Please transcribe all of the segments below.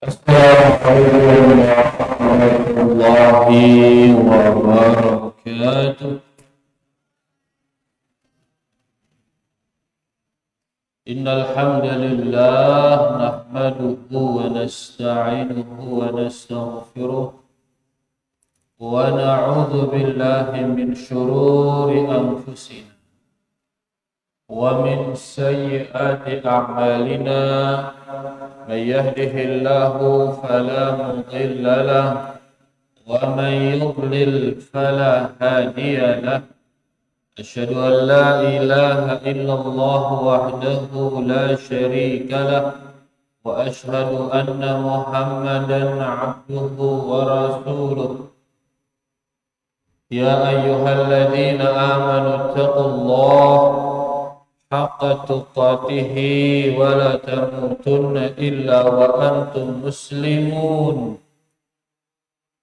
Assalamualaikum warahmatullahi wabarakatuh. Innal hamdalillah nahmaduhu wa nasta'inuhu wa nastaghfiruh wa na'udzu billahi min shururi anfusina wa min sayyiati a'malina. May yahdihillahu fala mudilla lahu wa may yudlil fala hadiya lahu. Asyhadu an la ilaha illallah wahdahu la syarika lah wa asyhadu anna Muhammadan abduhu wa rasuluh. Ya ayyuhalladzina amanu taqullaha haqqa tuqatih wa la tamutunna illa wa antum muslimun.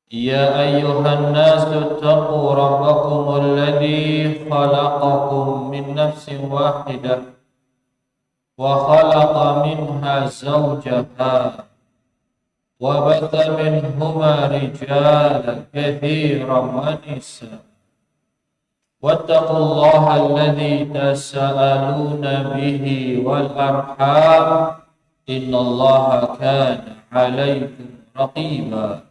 Ya ayyuhan nasu taqu rabbakum alladhi khalaqakum min nafsin wahidah wa khalaqa minha zawjaha wa batha minhuma rijalan kathiran wa nisaa. Wattaqullaha alladhi tasaaluna bihi wal arham innallaha kana 'alaykum raqiba.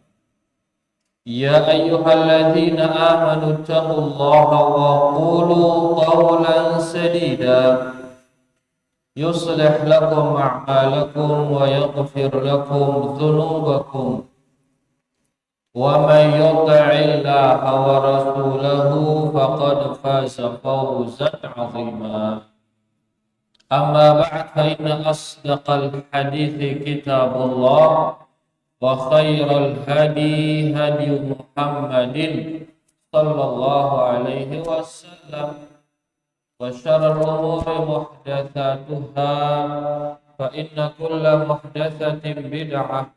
Ya ayyuhalladzina amanu taqullaha wa qulu qawlan sadida yuslih lakum a'malakum wa yaghfir lakum dhunubakum wa may yuti'illaha wa rasulahu faqad faza fawzan 'azima. Amma ba'd, fa inna asdaqal hadithi kitabullah wa khairal hadi hadi Muhammadin sallallahu alaihi wasallam wa syarrul umuri muhdatsatuha fa inna kulla muhdatsatin bid'ah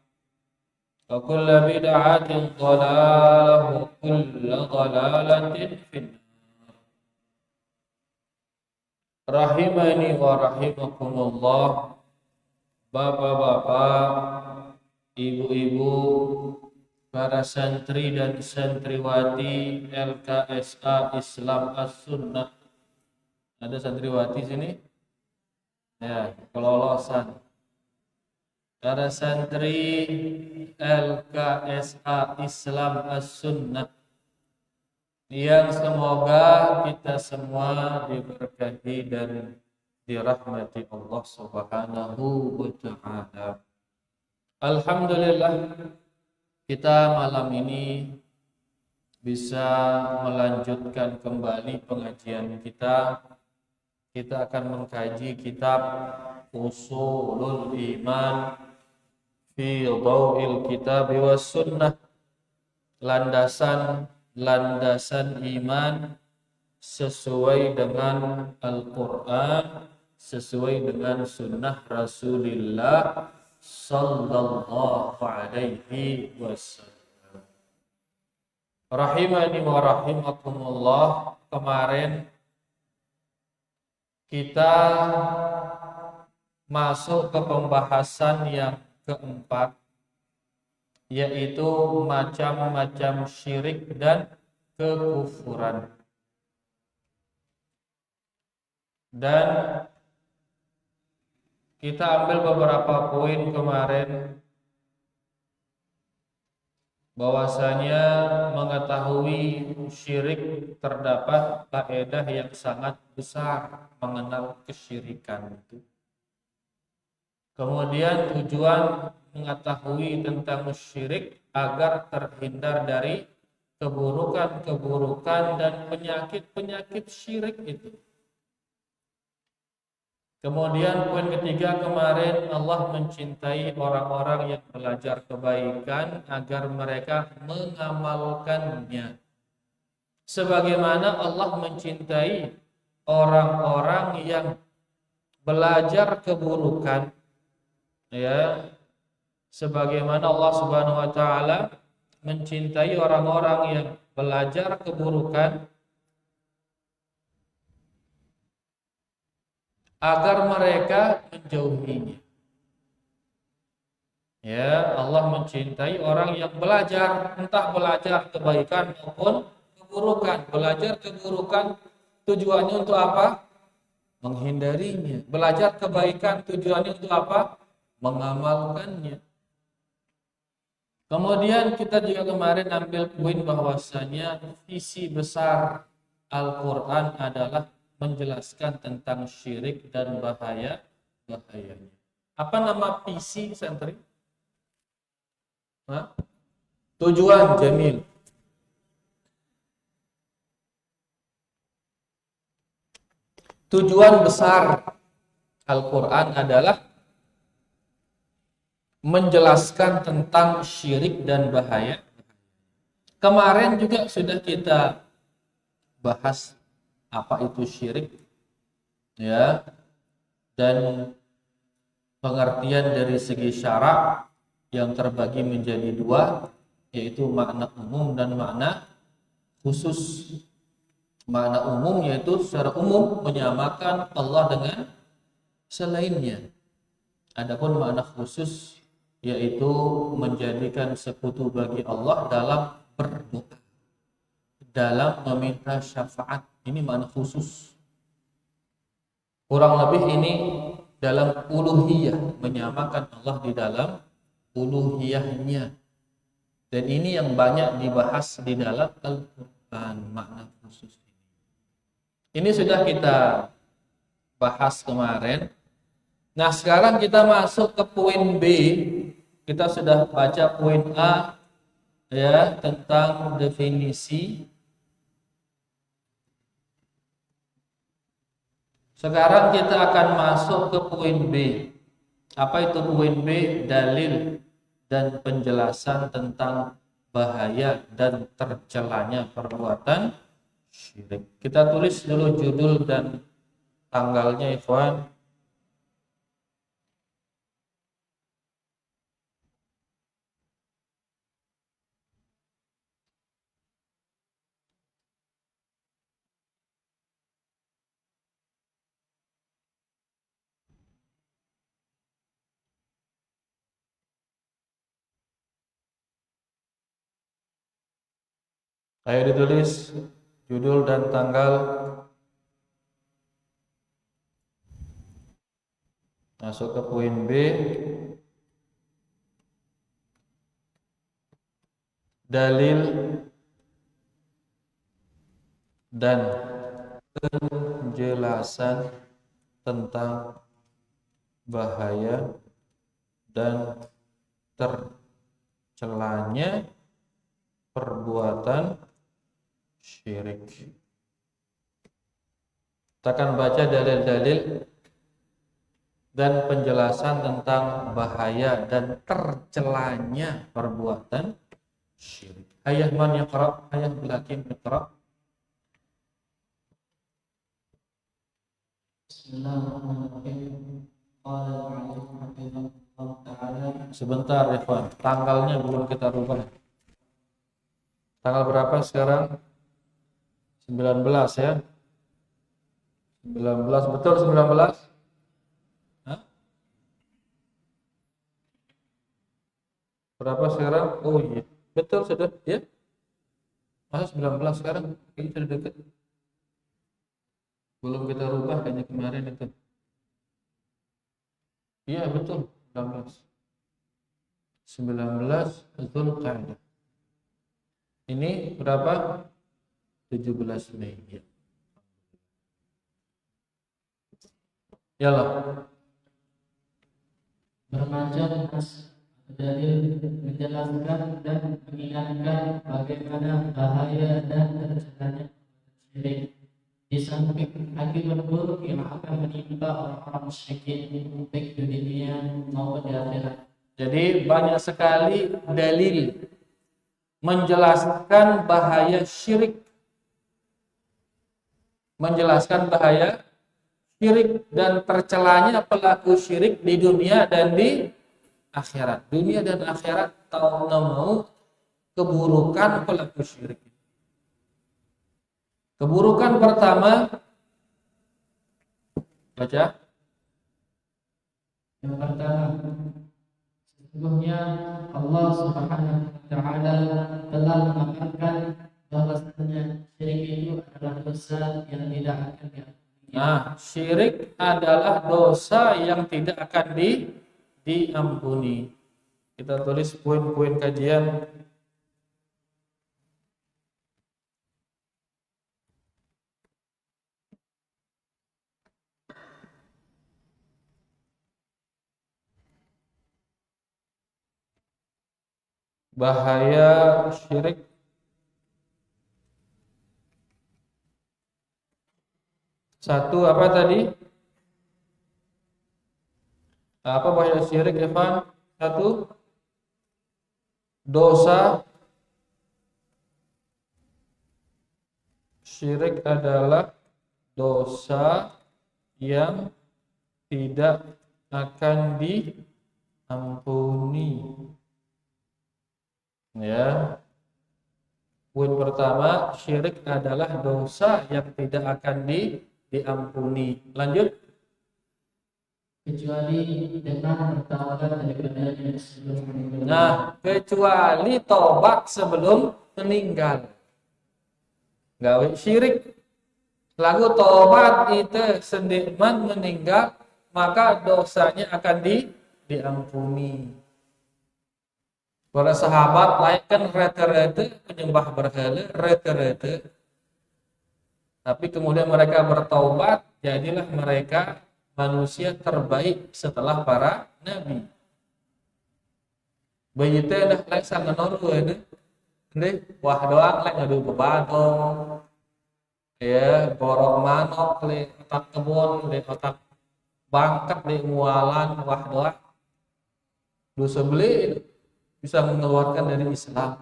wa kulla bid'atin dhalalah wa kulla dhalalatin finnar. Rahimani wa rahimakumullah, bapak-bapak, ibu-ibu, para santri dan santriwati LKSA Islam As-Sunnah. Ada santriwati sini? Ya, kelolosan. Para santri LKSA Islam As-Sunnah yang semoga kita semua diberkahi dan dirahmati Allah Subhanahu wa ta'ala. Alhamdulillah, kita malam ini bisa melanjutkan kembali pengajian kita. Kita akan mengkaji kitab Ushulul Iman fi Dhawil Kitab was Sunnah, landasan iman sesuai dengan Al-Quran, sesuai dengan sunnah Rasulullah sallallahu alaihi wasallam. Rahimani wa rahimakumullah, kemarin kita masuk ke pembahasan yang keempat, yaitu macam-macam syirik dan kekufuran. Dan kita ambil beberapa poin kemarin, bahwasanya mengetahui syirik terdapat faedah yang sangat besar mengenal kesyirikan itu. Kemudian tujuan mengetahui tentang syirik agar terhindar dari keburukan-keburukan dan penyakit-penyakit syirik itu. Kemudian poin ketiga kemarin, Allah mencintai orang-orang yang belajar kebaikan agar mereka mengamalkannya. Sebagaimana Allah mencintai orang-orang yang belajar keburukan, ya, sebagaimana Allah Subhanahu wa taala mencintai orang-orang yang belajar keburukan agar mereka menjauhinya. Ya, Allah mencintai orang yang belajar, entah belajar kebaikan maupun keburukan. Belajar keburukan tujuannya untuk apa? Menghindarinya. Belajar kebaikan tujuannya untuk apa? Mengamalkannya. Kemudian kita juga kemarin ambil poin bahwasanya visi besar Al-Quran adalah menjelaskan tentang syirik dan bahayanya. Apa nama visi santri? Hah? Tujuan Jamil. Tujuan besar Al-Quran adalah menjelaskan tentang syirik dan bahaya. Kemarin juga sudah kita bahas apa itu syirik, ya, dan pengertian dari segi syarak yang terbagi menjadi dua, yaitu makna umum dan makna khusus. Makna umum yaitu secara umum menyamakan Allah dengan selainnya. Adapun makna khusus yaitu menjadikan sekutu bagi Allah dalam berdoa, dalam meminta syafaat. Ini makna khusus. Kurang lebih ini dalam uluhiyah, menyamakan Allah di dalam uluhiyahnya. Dan ini yang banyak dibahas di dalam Al-Quran, makna khusus ini. Ini sudah kita bahas kemarin. Nah, sekarang kita masuk ke poin B. Kita sudah baca poin A, ya, tentang definisi. Sekarang kita akan masuk ke poin B. Apa itu poin B? Dalil dan penjelasan tentang bahaya dan tercelanya perbuatan syirik. Kita tulis dulu judul dan tanggalnya, ikhwan. Ayo ditulis judul dan tanggal. Masuk ke poin B. Dalil dan penjelasan tentang bahaya dan tercelanya perbuatan syirik. Kita akan baca dalil-dalil dan penjelasan tentang bahaya dan tercelanya perbuatan syirik. Ayah man yaqra, ayah bilakim yaqra. Bismillahirrahmanirrahim. Sebentar ya, Pak. Tanggalnya belum kita rubah. Tanggal berapa sekarang? 19 ya. 19, betul 19? Hah? Berapa sekarang? Oh iya, betul sudah ya. Masa 19 sekarang? Kayaknya sudah dekat. Belum kita rubah kayaknya kemarin itu. Iya betul 19. 19 Zulqa'dah. Ini berapa? 17 Mei ya. Yalah. Bermacam dalil menjelaskan dan mengingatkan bagaimana bahaya dan tercelanya syirik. Di samping akibat buruk yang akan menimpa orang-orang musyrikin baik di dunia maupun di akhirat. Jadi banyak sekali dalil menjelaskan bahaya syirik, menjelaskan bahaya syirik dan tercelanya pelaku syirik di dunia dan di akhirat. Dunia dan akhirat tahu mau keburukan pelaku syirik. Keburukan pertama, baca. Yang pertama, Sesungguhnya Allah Subhanahu wa taala telah mengatakan bahwasanya syirik itu adalah dosa yang tidak akan diampuni. Nah, syirik adalah dosa yang tidak akan diampuni. Kita tulis poin-poin kajian. Bahaya syirik. Satu apa tadi? Apa bahaya syirik, Evan? Satu, dosa. Syirik adalah dosa yang tidak akan diampuni. Ya. Poin pertama, syirik adalah dosa yang tidak akan diampuni. Lanjut. Kecuali dengan bertaubat daripadanya sebelum meninggal. Nah, kecuali tobat sebelum meninggal. Gawe syirik. Lalu tobat itu sendiman meninggal, maka dosanya akan diampuni. Para sahabat laikan rete-rete penyembah berhala, rete-rete. Tapi kemudian mereka bertaubat, jadilah mereka manusia terbaik setelah para nabi. Begitu dah lain sangat noru ini. Wah doang lain ngadu bebadong. Ya, borong manok le otak kebun, le otak bangkat le mualan, wah doang. Dosa beli bisa mengeluarkan dari Islam.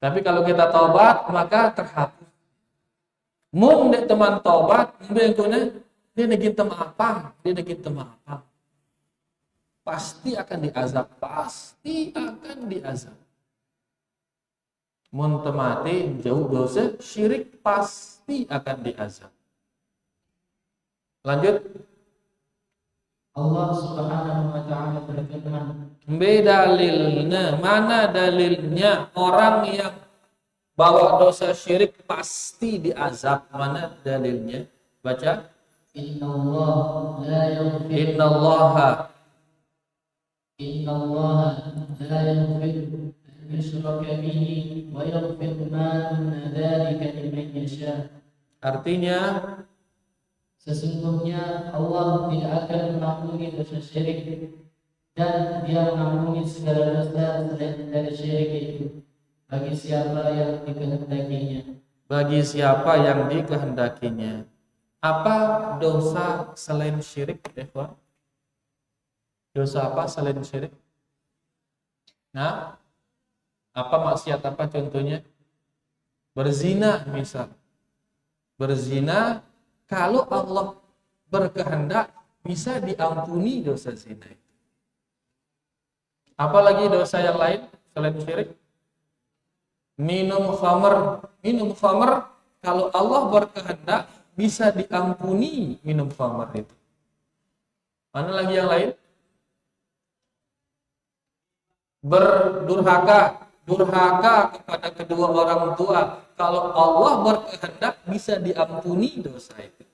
Tapi kalau kita taubat maka terhapus. Mun dek teman taubat, mbengkuna dia negin apa? Dia negin apa? Pasti akan diazab, pasti akan diazab. Mun temati jauh dosa syirik pasti akan diazab. Lanjut. Allah Subhanahu wa taala berfirman, Bedalilnya, mana dalilnya orang yang bawa dosa syirik pasti diazab? Mana dalilnya? Baca. Innallaha la yaghfiru la yaghfiru an yushraka bihi wa yaghfiru ma duna dzalika liman yasha. Artinya, sesungguhnya Allah tidak akan mengampuni dosa syirik dan Dia mengampuni segala dosa selain dari syirik itu bagi siapa yang dikehendakinya. bagi siapa yang dikehendakinya. Apa dosa selain syirik, Ikhwan? Dosa apa selain syirik? Nah, apa maksiat apa contohnya? Berzina misal. Berzina kalau Allah berkehendak bisa diampuni dosa zina itu. Apalagi dosa yang lain selain syirik? Minum khamr kalau Allah berkehendak bisa diampuni minum khamr itu. Mana lagi yang lain? Berdurhaka kepada kedua orang tua, kalau Allah berkehendak bisa diampuni dosa itu.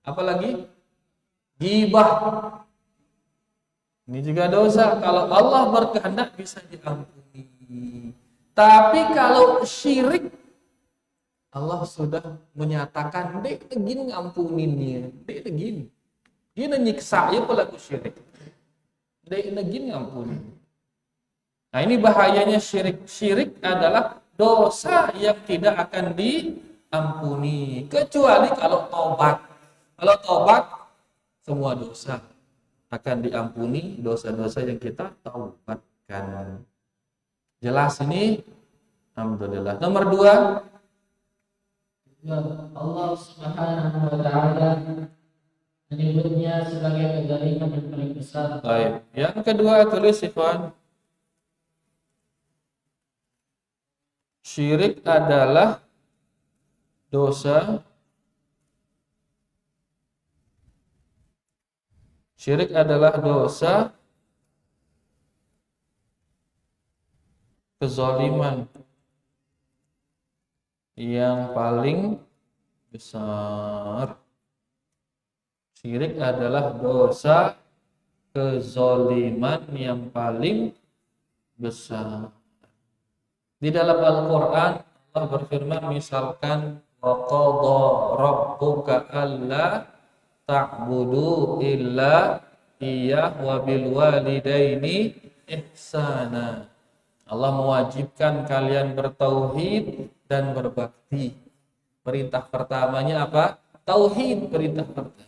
Apalagi ghibah, ini juga dosa, kalau Allah berkehendak bisa diampuni. Tapi kalau syirik, Allah sudah menyatakan dia begini ngampuninnya, dia begini, dia nyiksa ya pelaku syirik, dia begini ngampunin. Nah ini bahayanya syirik. Syirik adalah dosa yang tidak akan diampuni kecuali kalau tobat. Kalau tobat semua dosa akan diampuni, dosa-dosa yang kita taubatkan. Jelas ini? Alhamdulillah. Nomor 2, Allah Subhanahu wa taala menyebutnya sebagai kezaliman yang paling besar. baik. Yang kedua tulis Ikhwan. Syirik adalah dosa kezaliman yang paling besar. Syirik adalah dosa kezaliman yang paling besar. Di dalam Al-Quran Allah berfirman, misalkan wa qadha rabbuka alla ta'budu illa iyyah wa bil walidaini ihsana. Allah mewajibkan kalian bertauhid dan berbakti. Perintah pertamanya apa? Tauhid, perintah pertama.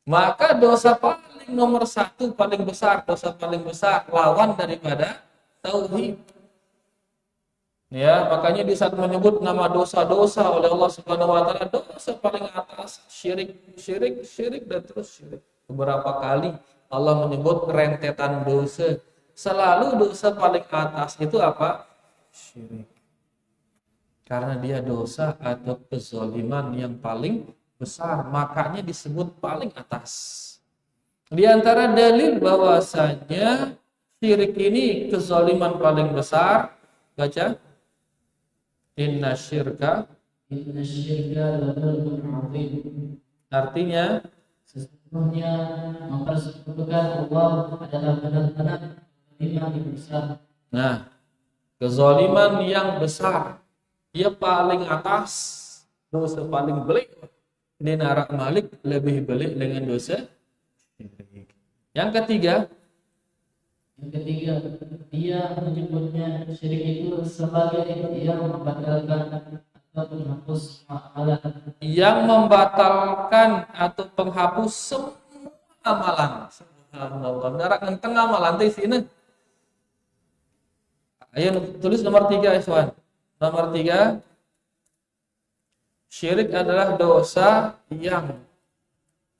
Maka dosa paling nomor satu, paling besar, dosa paling besar lawan daripada tauhid. Ya, makanya di saat menyebut nama dosa-dosa oleh Allah Subhanahu wa taala, dosa paling atas syirik, syirik, syirik dan terus syirik. Beberapa kali Allah menyebut rentetan dosa. Selalu dosa paling atas itu apa? Syirik. Karena dia dosa atau kezaliman yang paling besar, makanya disebut paling atas. Di antara dalil bahwasanya syirik ini kezaliman paling besar, baca inna syirka la dzulmun 'adzim. artinya Sesungguhnya mempersekutukan Allah adalah benar-benar kezaliman yang besar. nah, kezaliman yang besar, dia paling atas, dosa paling belik. Ini narak malik lebih belik dengan dosa syirik. Yang ketiga, dia menyebutnya syirik itu sebagai yang membatalkan atau menghapus amalan. yang membatalkan atau penghapus semua amalan. Subhanallah. Narak ngenteng amalan teh sini. Ayo tulis nomor 3, Ikhwan. Nomor 3, syirik adalah dosa yang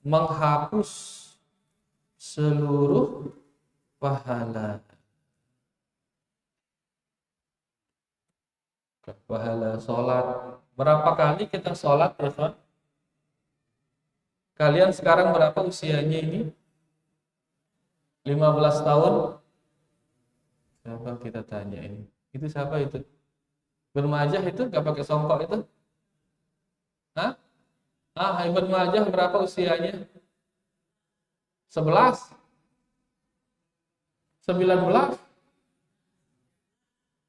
menghapus seluruh pahala. Pahala sholat. Berapa kali kita sholat, ya Ikhwan? Kalian sekarang berapa usianya ini? 15 tahun? Siapa kita tanya ini? Itu siapa itu? Bermajah itu gak pakai songkok itu? Hah? Ibn Majah berapa usianya? 11? 19?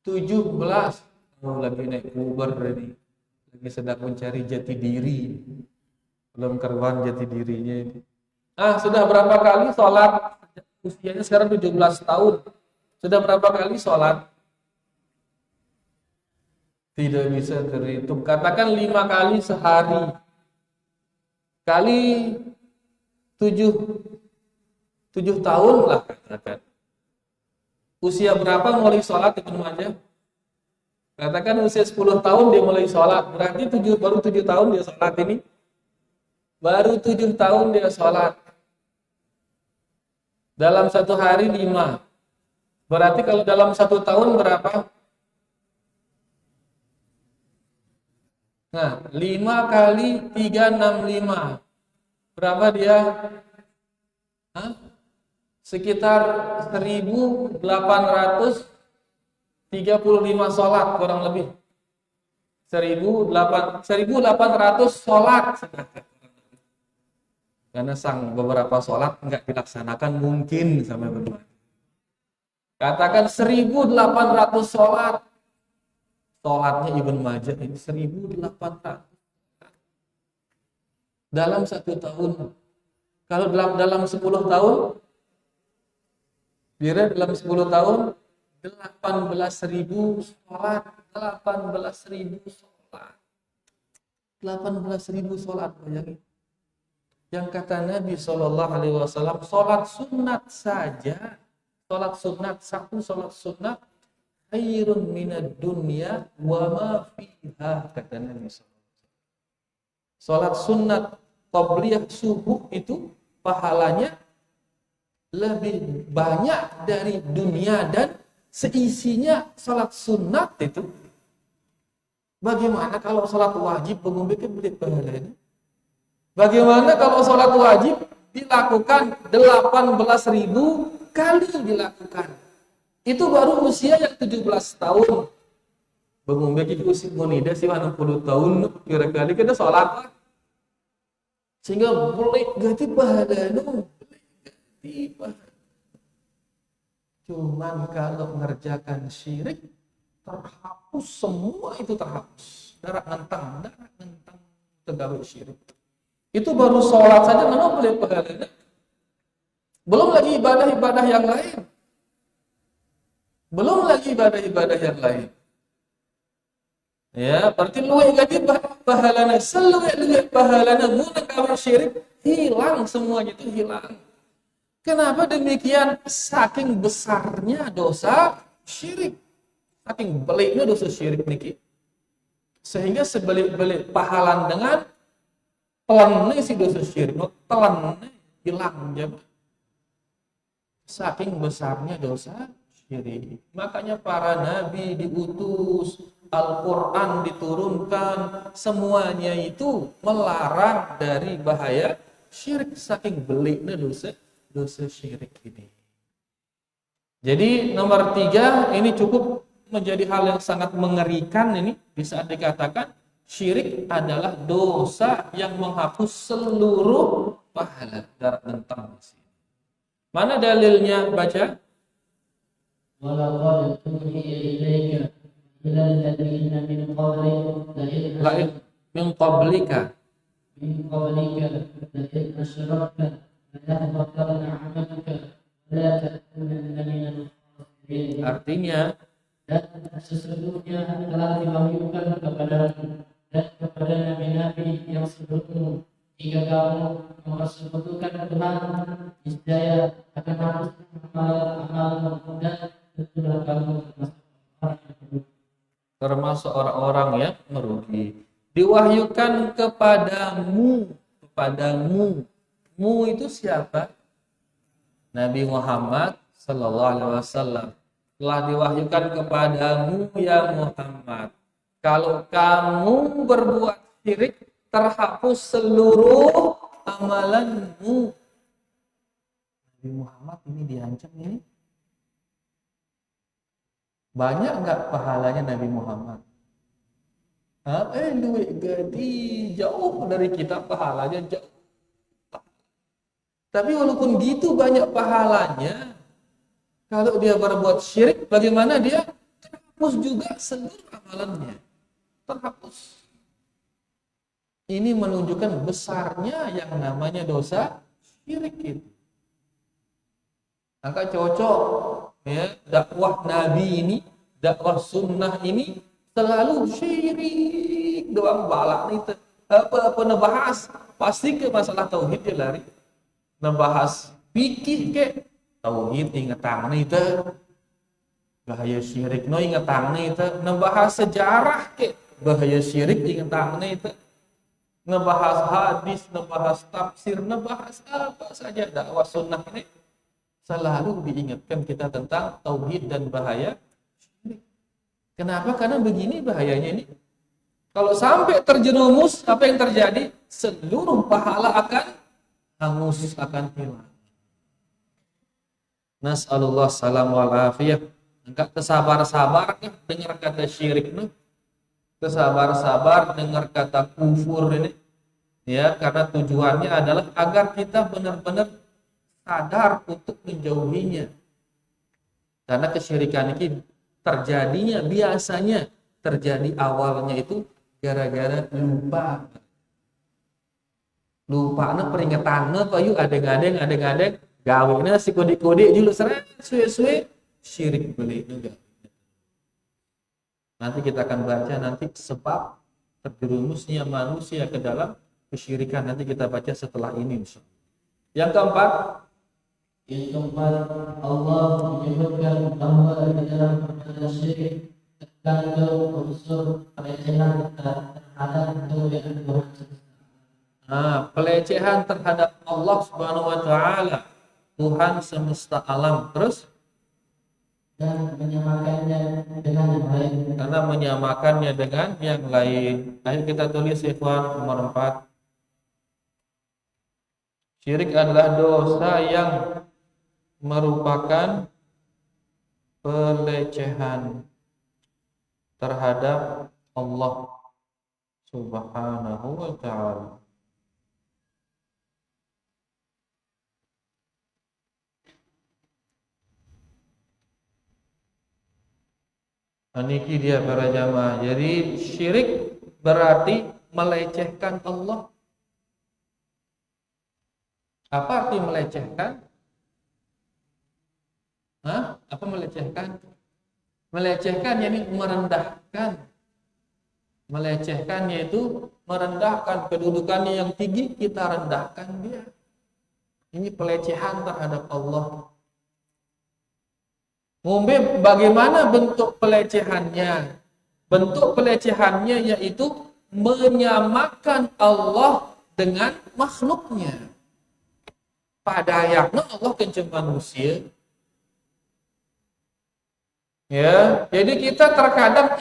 17? Oh, lagi naik Uber ini. Lagi sedang mencari jati diri. Belum keruan jati dirinya ini. Sudah berapa kali sholat? Usianya sekarang 17 tahun. Sudah berapa kali sholat? Tidak bisa terhitung. Katakan 5 kali sehari. Kali 7 tahun lah katakan. Usia berapa mulai sholat Ibnu Majah? Katakan usia 10 tahun dia mulai sholat. Berarti baru 7 tahun dia sholat ini. Baru 7 tahun dia sholat. Dalam satu hari 5. Berarti kalau dalam 1 tahun berapa? Nah, 5 kali 365. Berapa dia? Sekitar 1835 sholat kurang lebih. 1800 sholat. Karena beberapa sholat enggak dilaksanakan mungkin sampai berbulan. Katakan 1800 sholat. Sholatnya Ibnu Majah ini 1800 dalam 1 tahun. Kalau dalam 10 tahun, kira dalam 10 tahun 18.000 sholat, 18.000 sholat, 18.000 sholat, bayangin. Yang kata Nabi SAW, sholat sunat saja, sholat sunat, satu sholat sunat khairun minad dunya wa ma fiha, kata Nabi SAW. Salat sunat qabliyah subuh itu pahalanya lebih banyak dari dunia dan seisinya. Salat sunat itu. Bagaimana kalau salat wajib mengumumkan belit pahalanya? Bagaimana kalau salat wajib dilakukan 18.000 kali dilakukan? Itu baru usia yang 17 tahun. Bengumbe kita usia monida sih 60 tahun kira-kira kita sholat lah. Sehingga boleh ganti pahala no. Ganti pahala. Cuman kalau mengerjakan syirik terhapus semua itu terhapus. Darah ngentang tegawe syirik. Itu baru sholat saja mana boleh pahala. Belum lagi ibadah-ibadah yang lain. Belum lagi ibadah-ibadah yang lain. Ya, berarti luwih gadi pahalana, seluwih pahalana mun kamu syirik hilang semuanya itu hilang. Kenapa demikian? Saking besarnya dosa syirik. Saking beliknya dosa syirik niki. Sehingga sebelik-belik pahalan dengan telannya si dosa syirik, telannya hilang jemaah. Saking besarnya dosa syirik. Makanya para nabi diutus, Al-Quran diturunkan, semuanya itu melarang dari bahaya syirik. Saking beliknya dosa syirik ini. Jadi nomor 3 ini cukup menjadi hal yang sangat mengerikan ini. Bisa dikatakan syirik adalah dosa yang menghapus seluruh pahala. Darah tentang mana dalilnya? Baca. Walaqad uhiya ilaika ila alladziina min qablika Lain min qablika la in asyrakta la yahbatanna 'amaluka wa la takunanna minal khasirin. Artinya, dan sesungguhnya telah diwahyukan kepadamu dan kepada nabi-nabi yang sebelummu, jika kamu mempersekutukan Tuhan, niscaya akan hapus amal-amalmu dan tentulah kamu termasuk orang-orang yang merugi. Diwahyukan kepadamu. Mu itu siapa? Nabi Muhammad sallallahu alaihi wasallam. Telah diwahyukan kepadamu ya Muhammad. Kalau kamu berbuat syirik, terhapus seluruh amalanmu. Nabi Muhammad ini diancam ini. Banyak enggak pahalanya Nabi Muhammad? Duit gadi jauh dari kita pahalanya jauh. Tapi walaupun gitu banyak pahalanya, kalau dia berbuat syirik, bagaimana dia terhapus juga seluruh amalannya. Terhapus. Ini menunjukkan besarnya yang namanya dosa syirik itu. Maka cocok ya, dakwah Nabi ini, dakwah sunnah ini selalu syirik doang balak nih. Apa ngebahas pasti ke masalah tauhid dia lari. Ngebahas fikih ke tauhid ingetang itu. Bahaya syirik no ingetang itu. Ngebahas sejarah ke bahaya syirik ingetang itu. Ngebahas hadis, ngebahas tafsir, ngebahas apa saja dakwah sunnah ini selalu diingatkan kita tentang tauhid dan bahaya syirik. Kenapa? Karena begini bahayanya ini. Kalau sampai terjerumus, apa yang terjadi? Seluruh pahala akan hangus, akan hilang. Nas'alullah salam wal afiyah. Enggak kesabar-sabar dengar kata syirik nih. Kesabar-sabar dengar kata kufur ini. Ya, karena tujuannya adalah agar kita benar-benar sadar untuk menjauhinya. Karena kesyirikan ini terjadinya biasanya terjadi awalnya itu gara-gara lupa. Lupana peringatannya payu adeng-adeng gawina si kode-kode dulu seret suwe-suwe syirik beli juga. Nanti kita akan baca nanti sebab terjerumusnya manusia ke dalam kesyirikan, nanti kita baca setelah ini. Yang keempat, Allah menyebutkan bahwa di dalam perbuatan syirik terkandung unsur pelecehan terhadap kemuliaan Tuhan. Pelecehan terhadap Allah Subhanahu wa taala, Tuhan semesta alam. Terus dan menyamakannya dengan yang lain. Karena menyamakannya dengan yang lain. Ayo kita tulis ikhwan nomor 4. Syirik adalah dosa yang merupakan pelecehan terhadap Allah Subhanahu wa ta'ala. Niki dia para jamaah. Jadi syirik berarti melecehkan Allah. Apa arti melecehkan? Apa melecehkan? Melecehkan yakni merendahkan. Melecehkan yaitu merendahkan kedudukannya yang tinggi, kita rendahkan dia. Ini pelecehan terhadap Allah. Bagaimana bentuk pelecehannya? Bentuk pelecehannya yaitu menyamakan Allah dengan makhluknya. Pada ayatnya Allah kenceng manusia. Ya, jadi kita terkadang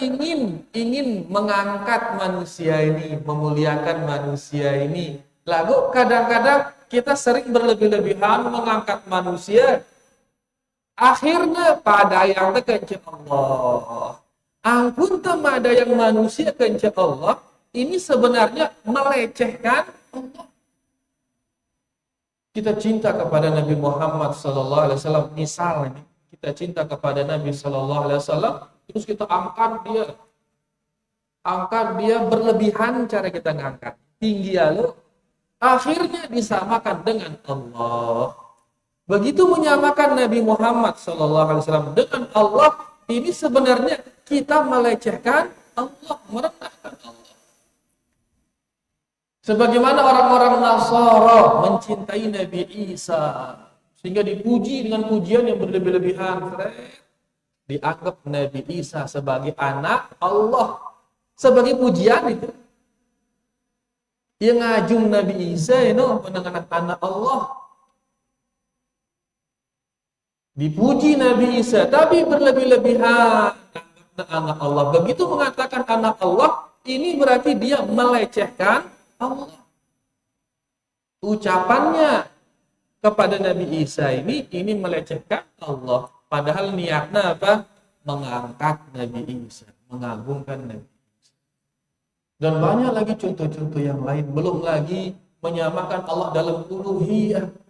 ingin mengangkat manusia ini, memuliakan manusia ini. Lalu kadang-kadang kita sering berlebih-lebihan mengangkat manusia. Akhirnya pada yang kenceng Allah. Ampun temada yang manusia kenceng Allah, ini sebenarnya melecehkan Allah. Kita cinta kepada Nabi Muhammad sallallahu alaihi wasallam, misalnya kita cinta kepada Nabi sallallahu alaihi wasallam, terus kita angkat dia berlebihan cara kita ngangkat. Tinggi lalu akhirnya disamakan dengan Allah. Begitu menyamakan Nabi Muhammad SAW dengan Allah, ini sebenarnya kita melecehkan Allah, merendahkan Allah. Sebagaimana orang-orang Nasara mencintai Nabi Isa, sehingga dipuji dengan pujian yang berlebih-lebihan. Dianggap Nabi Isa sebagai anak Allah. Sebagai pujian itu. Yang ngajung Nabi Isa itu mendengar anak Allah. Dipuji Nabi Isa, tapi berlebih-lebihan anak Allah. Begitu mengatakan anak Allah, ini berarti dia melecehkan Allah. Ucapannya kepada Nabi Isa ini melecehkan Allah. Padahal niatnya apa? Mengangkat Nabi Isa, mengagungkan Nabi Isa. Dan banyak lagi contoh-contoh yang lain. Belum lagi menyamakan Allah dalam uluhiyah.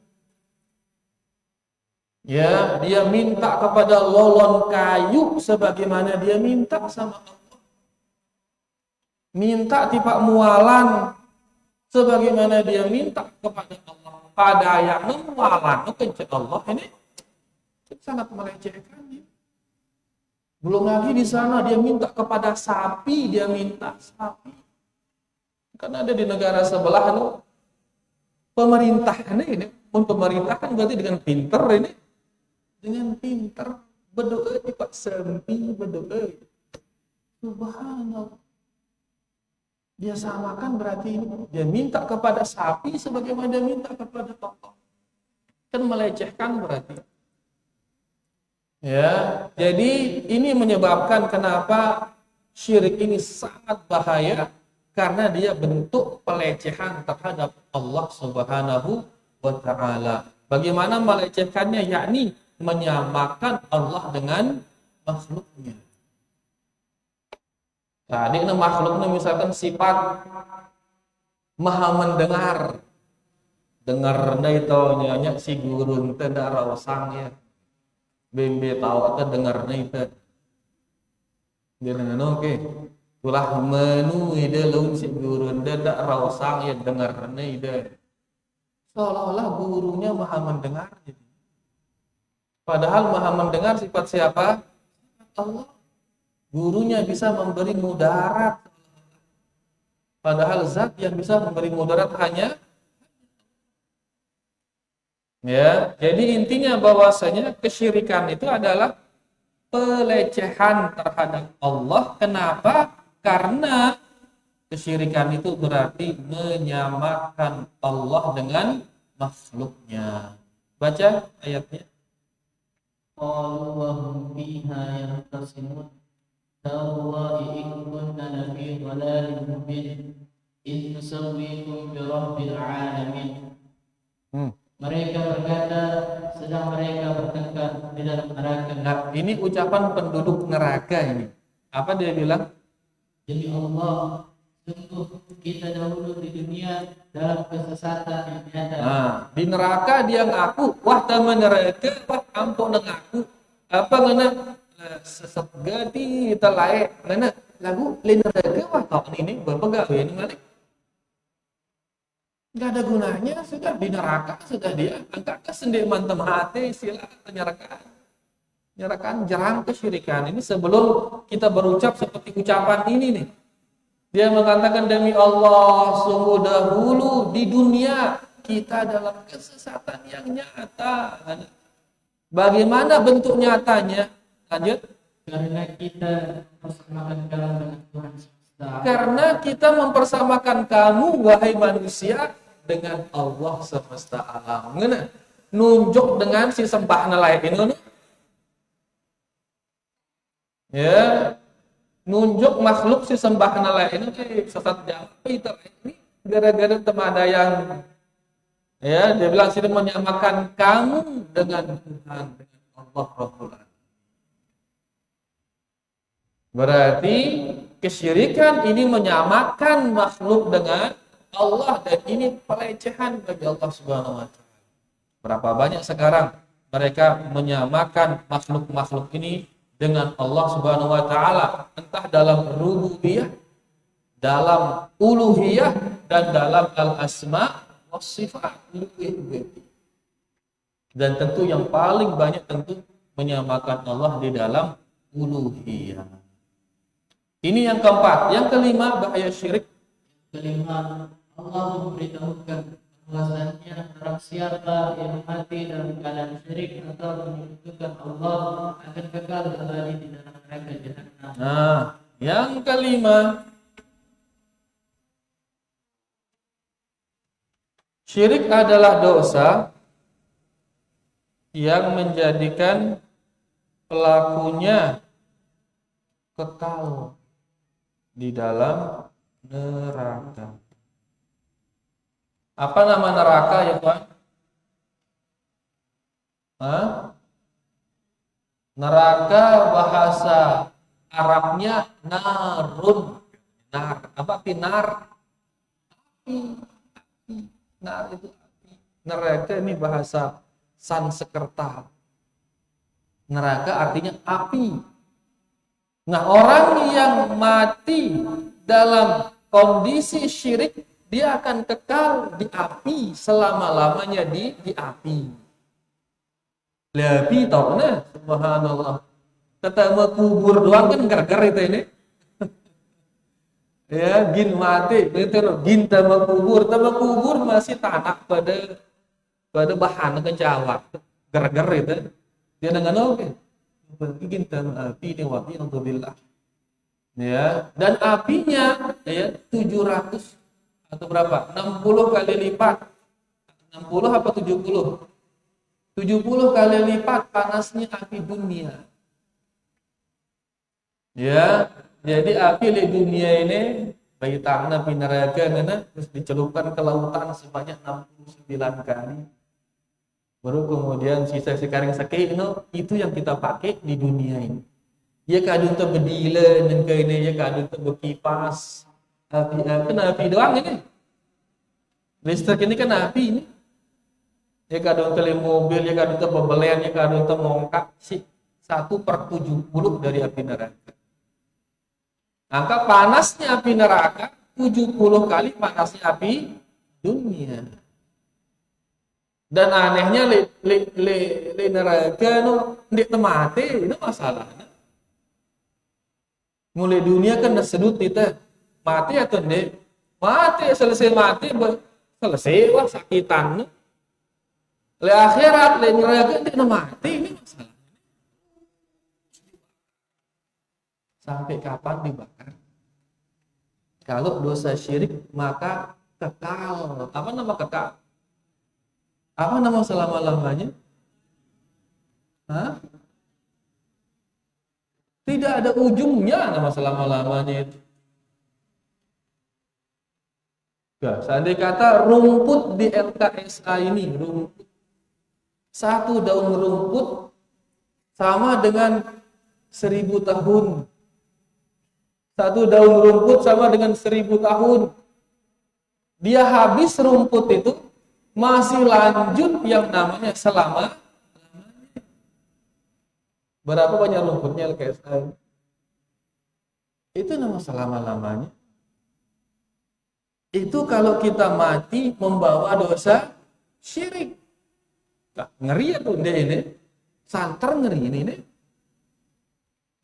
Ya, dia minta kepada lolon kayu sebagaimana dia minta sama Allah. Minta tipak mualan sebagaimana dia minta kepada Allah. Pada ayatnya mualan kencet Allah ini sangat melecehkan dia. Belum lagi di sana dia minta kepada sapi, dia minta sapi. Karena ada di negara sebelah pemerintah ini, pemerintah kan berarti dengan pinter ini. Dengan pintar berdoa di Pak Sempi berdoa. Subhanallah. Dia samakan berarti ini. Dia minta kepada sapi sebagaimana dia minta kepada tokoh. Kan melecehkan berarti. Ya, jadi ini menyebabkan kenapa syirik ini sangat bahaya karena dia bentuk pelecehan terhadap Allah Subhanahu wa taala. Bagaimana melecehkannya? Yakni menyamakan Allah dengan makhluknya. Tadi makhluknya misalkan sifat maha mendengar. Dengar itu nyanyi si gurun teh da rawasangnya. Bembe tahu teh dengarnya itu. Dia nana oke. Ulah menu ide laun si gurun teh da rawasang ya dengarnya itu. Seolah-olah gurunya maha mendengar gitu. Padahal maha mendengar sifat siapa? Allah. Gurunya bisa memberi mudarat. Padahal zat yang bisa memberi mudarat hanya ya. Jadi intinya bahwasanya kesyirikan itu adalah pelecehan terhadap Allah. Kenapa? Karena kesyirikan itu berarti menyamakan Allah dengan makhluknya. Baca ayatnya. قالوا وهم فيها يختصمون تالله إن كنا لفي ضلال مبين إذ نسويكم برب العالمين. Mereka berkata, sedang mereka bertengkar di dalam neraka. Nah, ini ucapan penduduk neraka ini. Apa dia bilang? Demi Allah, sungguh kita dahulu di dunia dalam kesesatan yang nyata. Nah, di neraka dia ngaku, wah taman neraka, wah ampun ngaku. Apa ngana sesat gadi telai ngana lagu di neraka wah tahun ini berpegawai ini malik. Nggak ada gunanya, sudah di neraka, sudah dia angkat ke sendi mantem hati, silakan nyerahkan jarang kesyirikan. Ini sebelum kita berucap seperti ucapan ini nih. Dia mengatakan demi Allah, sungguh dahulu di dunia kita dalam kesesatan yang nyata. Bagaimana bentuk nyatanya? Lanjut. Karena kita mempersamakan kalam dengan Tuhan semesta. Karena kita mempersamakan kamu, wahai manusia, dengan Allah semesta alam. Ngena nunjuk dengan si sembah nelayan ini. Ya, nunjuk makhluk si sembah nelayan ini sesat jauh ini gara-gara temada yang ya dia bilang sini menyamakan kamu dengan Tuhan, dengan Allah Rabbul Alamin. Berarti kesyirikan ini menyamakan makhluk dengan Allah dan ini pelecehan bagi Allah Subhanahu wa taala. Berapa banyak sekarang mereka menyamakan makhluk-makhluk ini dengan Allah Subhanahu wa taala, entah dalam rububiyah, dalam uluhiyah dan dalam al-asma was sifat. Dan tentu yang paling banyak tentu menyamakan Allah di dalam uluhiyah. Ini yang keempat. Yang kelima, bahaya syirik. Kelima, Allah memberitahukan bahwasannya barang siapa yang mati dalam keadaan syirik atau menyekutukan Allah akan kekal abadi di dalam neraka jahanam. Nah, yang kelima, syirik adalah dosa yang menjadikan pelakunya kekal di dalam neraka. Apa nama neraka ya Tuhan? Hah? Neraka bahasa Arabnya narun. Nar. Apa arti nar? Api. Nar itu api. Neraka ini bahasa Sanskerta. Neraka artinya api. Nah, orang yang mati dalam kondisi syirik, dia akan kekal di api selama-lamanya di api. Lebih tahu nah, subhanallah. Ketemu kubur doang kan gar-gar itu ini. Ya, gin mati, itu gin tambah kubur masih tanah pada bahan kencawat. Gar-gar itu. Dia dengan oke. Gin tambah api ini wati untuk billah. Ya, dan apinya ya 700 atau berapa? 60 kali lipat. 60 apa 70? 70 kali lipat panasnya api dunia. Ya, jadi api di dunia ini bagi tanah api neraka terus dicelupkan ke lautan sebanyak 69 kali. Baru kemudian sisa sekarang sakit itu yang kita pakai di dunia ini. Ya kadang tu berdila dan ke ini ya kadang tu berkipas. Api kena api doang ini. Listrik ini kan api ini. Ya kadang tu mobil, ya kadang tu bebelian, ya kadang tu mongkak si 1/70 dari api neraka. Angka panasnya api neraka 70 kali panasnya api dunia. Dan anehnya le neraka ndik temate itu masalahnya. Mulai dunia kan sedut kita mati atau enggak mati selesai mati selesai wah sakitan le akhirat le neraka enggak mati ini masalah sampai kapan dibakar kalau dosa syirik maka kekal apa nama kekal apa nama selama-lamanya Hah? Tidak ada ujungnya nama selama-lamanya itu. Ya, seandainya kata rumput di LKSA ini, rumput Satu daun rumput sama dengan 1000 tahun. Satu daun rumput sama dengan 1000 tahun. Dia habis rumput itu, masih lanjut yang namanya selama. Berapa banyak rumputnya kayak sekarang? Itu nama selama-lamanya. Itu kalau kita mati membawa dosa syirik. Nah, ngeri ya tuh dia ini. Santer ngeri ini.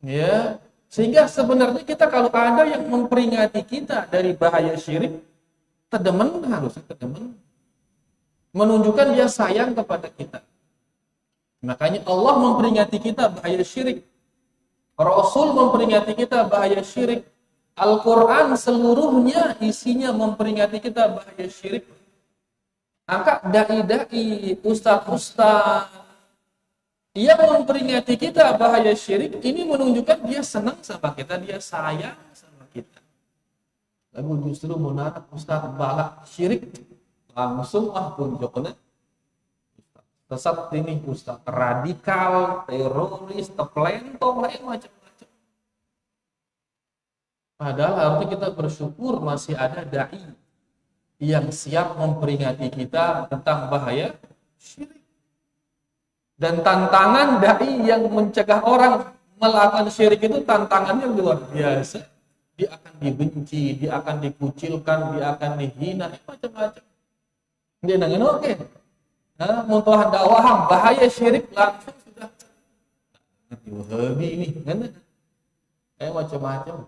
Ya, sehingga sebenarnya kita kalau ada yang memperingati kita dari bahaya syirik, tedemen harusnya tedemen. Menunjukkan dia sayang kepada kita. Makanya Allah memperingati kita bahaya syirik. Rasul memperingati kita bahaya syirik. Al-Quran seluruhnya isinya memperingati kita bahaya syirik. Maka dai-dai, ustaz-ustaz yang memperingati kita bahaya syirik, ini menunjukkan dia senang sama kita, dia sayang sama kita. Lalu justru menarik ustaz balak syirik, langsung tunjuknya sesat ini ustaz radikal, teroris, teplentong, lain macam-macam. Padahal harusnya kita bersyukur masih ada dai yang siap memperingati kita tentang bahaya syirik. Dan tantangan dai yang mencegah orang melakukan syirik itu tantangannya luar biasa. Dia akan dibenci, dia akan dikucilkan, dia akan dihina, macam-macam. Dia dengan oke. Nah, muntahan dakwah bahaya syirik langsung sudah. Wahabi ini, kan? Macam-macam.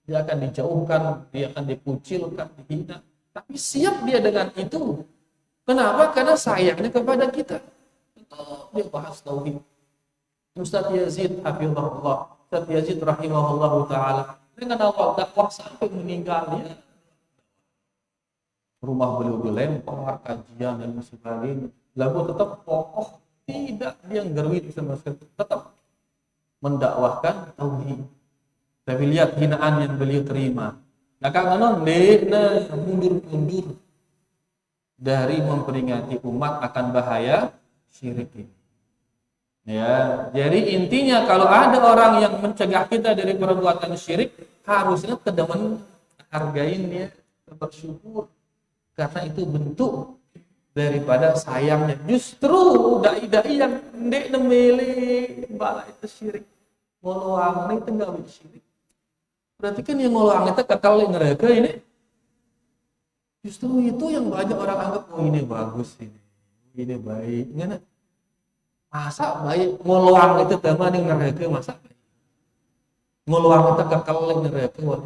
Dia akan dijauhkan, dia akan dikucilkan, dihina. Tapi siap dia dengan itu. Kenapa? Karena sayangnya kepada kita. Untuk dia bahas tauhid. Ustaz Yazid hafizahullah, Ustaz Yazid rahimahullah taala dengan awal dakwah sampai meninggalnya. Rumah beliau dilempar, kajian dan sebagainya. Lalu tetap kokoh, tidak dia gerwit sama sekali, tetap mendakwahkan tauhid. Tapi lihat hinaan yang beliau terima. Nah, karena mundur-mundur dari memperingati umat akan bahaya syirik ini. Ya, jadi intinya kalau ada orang yang mencegah kita dari perbuatan syirik, harusnya tedemen hargain dia, bersyukur. Karena itu bentuk daripada sayangnya. Justru dai-dai yang ndek nemeli bala itu syirik. Ngoluang itu enggak syirik. Berarti kan yang ngoluang itu kekal neraka ini. Justru itu yang banyak orang anggap, oh ini bagus ini baik. Ngana? Masa baik ngoluang itu tema ning neraka masa baik. Ngoluang itu kekal neraka wah.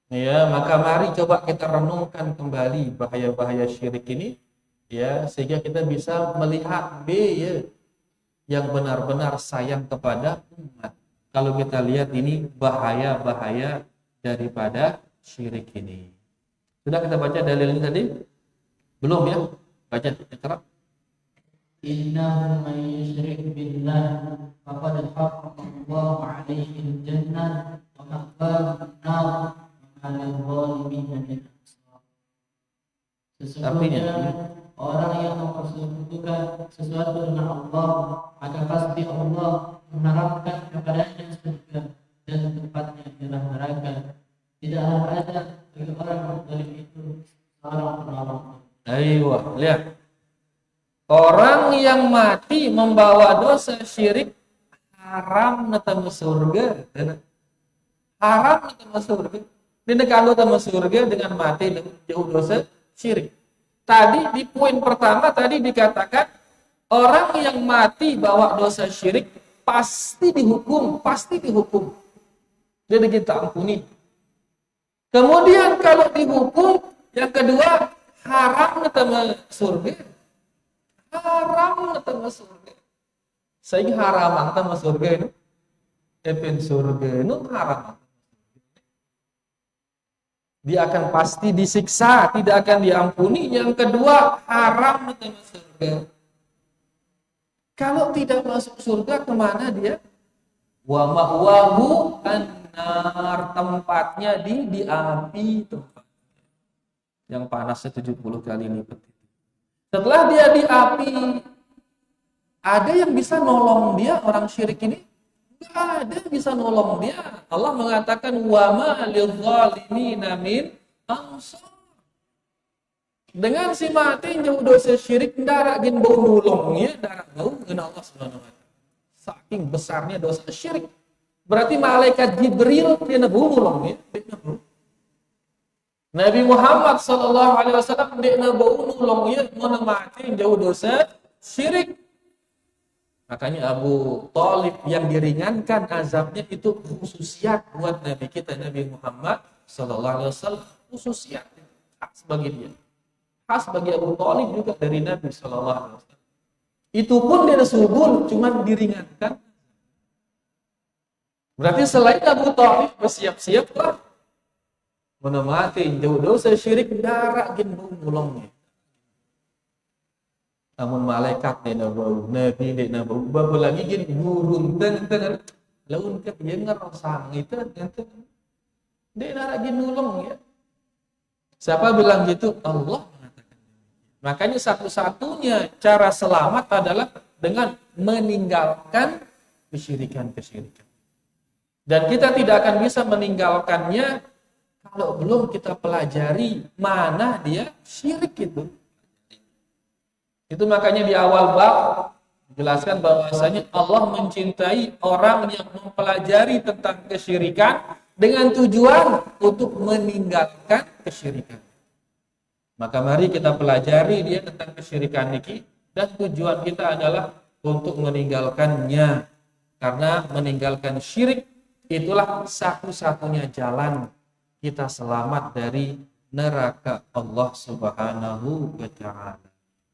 Ya, maka mari coba kita renungkan kembali bahaya-bahaya syirik ini, ya, sehingga kita bisa melihat ya, yang benar-benar sayang kepada umat. Kalau kita lihat ini bahaya-bahaya daripada syirik ini. Sudah kita baca dalilnya tadi? Belum ya? Baca Iqra. Innahu man yusyrik billah faqad harrama Allahu 'alaihi al-jannah wa ma'wahu an-nar. Sesungguhnya orang yang mempersekutukan sesuatu dengan Allah, maka pasti Allah mengharapkan kepadanya surga dan tempatnya adalah neraka. Tidaklah ada bagi orang zalim itu seorang penolong. Ayo, lihat. Orang yang mati membawa dosa syirik haram nata surga. Haram nata surga. Ini kalau sama surga dengan mati dengan jauh dosa syirik. Tadi di poin pertama tadi dikatakan orang yang mati bawa dosa syirik pasti dihukum. Jadi kita ampuni. Kemudian kalau dihukum, yang kedua haram sama surga. Haram sama surga. Saya haram sama surga ini. Epen surga itu haram. Dia akan pasti disiksa, tidak akan diampuni. Yang kedua, haram masuk surga. Kalau tidak masuk surga, kemana dia? Wa ma'wahu an-nar, tempatnya di api tempat. Yang panasnya 70 kali lipat. Setelah dia di api, ada yang bisa nolong dia orang syirik ini? Nggak ada yang bisa nolong dia. Allah mengatakan wa ma lidzalimina min ansar. Dengan si mati jauh dosa syirik ndarak gin bau nulungnya ndarak bau ngeun Allah Subhanahu wa taala. Saking besarnya dosa syirik. Berarti malaikat Jibril dia bau nulungnya, dia bau. Nabi Muhammad sallallahu alaihi wasallam dia bau nulungnya mun mati jauh dosa syirik. Makanya Abu Thalib yang diringankan azabnya itu khususiat buat Nabi kita Nabi Muhammad sallallahu alaihi wasallam, khususiat khas bagi dia. Khas bagi Abu Thalib juga dari Nabi sallallahu alaihi wasallam. Itu pun dia subur cuma diringankan. Berarti selain Abu Thalib bersiap-siaplah menemati jauh dosa syirik darak gin mulungnya. Namun malaikat dia bau, nabi dia bau, baru lagi gini gurun teng laun ke dia ngerosang itu dia lagi nulung ya. Siapa bilang gitu? Allah mengatakan. Makanya satu-satunya cara selamat adalah dengan meninggalkan kesyirikan. Dan kita tidak akan bisa meninggalkannya kalau belum kita pelajari mana dia syirik itu. Itu makanya di awal bab jelaskan bahwasanya Allah mencintai orang yang mempelajari tentang kesyirikan dengan tujuan untuk meninggalkan kesyirikan. Maka mari kita pelajari dia tentang kesyirikan ini dan tujuan kita adalah untuk meninggalkannya. Karena meninggalkan syirik itulah satu-satunya jalan kita selamat dari neraka Allah Subhanahu wa taala.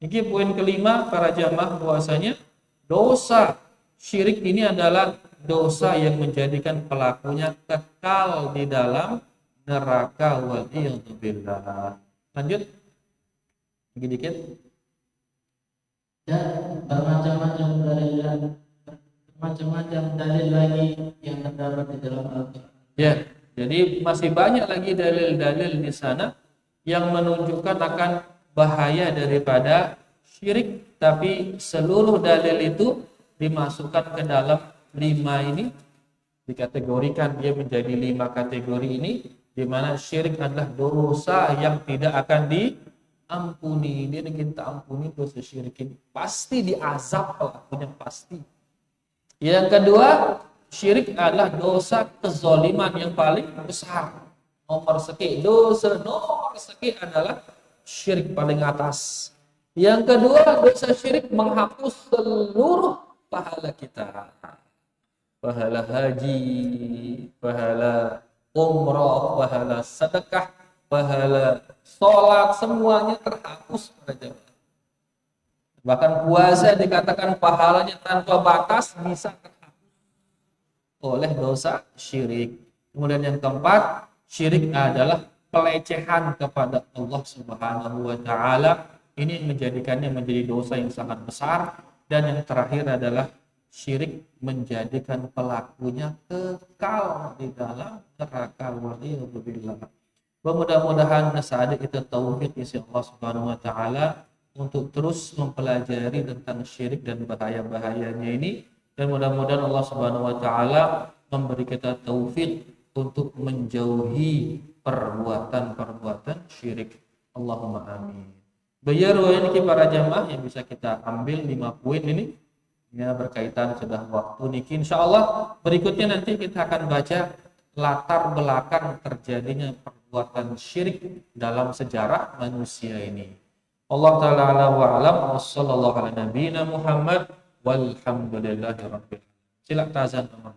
Ini poin kelima para jamaah bahwasanya dosa syirik ini adalah dosa yang menjadikan pelakunya kekal di dalam neraka wal'iyadzubillah. Lanjut lagi dikit. Dan bermacam-macam dalil lagi yang terdapat di dalam Al-Quran. Ya, jadi masih banyak lagi dalil-dalil di sana yang menunjukkan akan bahaya daripada syirik, tapi seluruh dalil itu dimasukkan ke dalam 5 ini, dikategorikan dia menjadi 5 kategori ini, di mana syirik adalah dosa yang tidak akan diampuni. Dia ingin tak ampuni dosa syirik ini, pasti diazab pelakunya pasti. Yang kedua, syirik adalah dosa kezaliman yang paling besar. Dosa nomor sekian adalah syirik paling atas. Yang kedua, dosa syirik menghapus seluruh pahala kita. Pahala haji, pahala umrah, pahala sedekah, pahala sholat, semuanya terhapus pada jamaah. Bahkan puasa dikatakan pahalanya tanpa batas bisa terhapus oleh dosa syirik. Kemudian yang keempat, syirik adalah pelecehan kepada Allah Subhanahu wa taala. Ini menjadikannya menjadi dosa yang sangat besar. Dan yang terakhir adalah syirik menjadikan pelakunya kekal di dalam neraka waliyadzubillah. Mudah-mudahan saat itu taufik isi Allah Subhanahu wa taala untuk terus mempelajari tentang syirik dan bahaya-bahayanya ini, dan mudah-mudahan Allah Subhanahu wa taala memberi kita taufik untuk menjauhi perbuatan-perbuatan syirik. Allahumma amin. Bayar ini para jamaah yang bisa kita ambil 5 poin ini ya, berkaitan sudah waktu niki. Insyaallah berikutnya nanti kita akan baca latar belakang terjadinya perbuatan syirik dalam sejarah manusia ini. Allah taala ala wa alam wa sallallahu ala nabiyina Muhammad walhamdulillahi rabbil alamin. Sila tazan teman.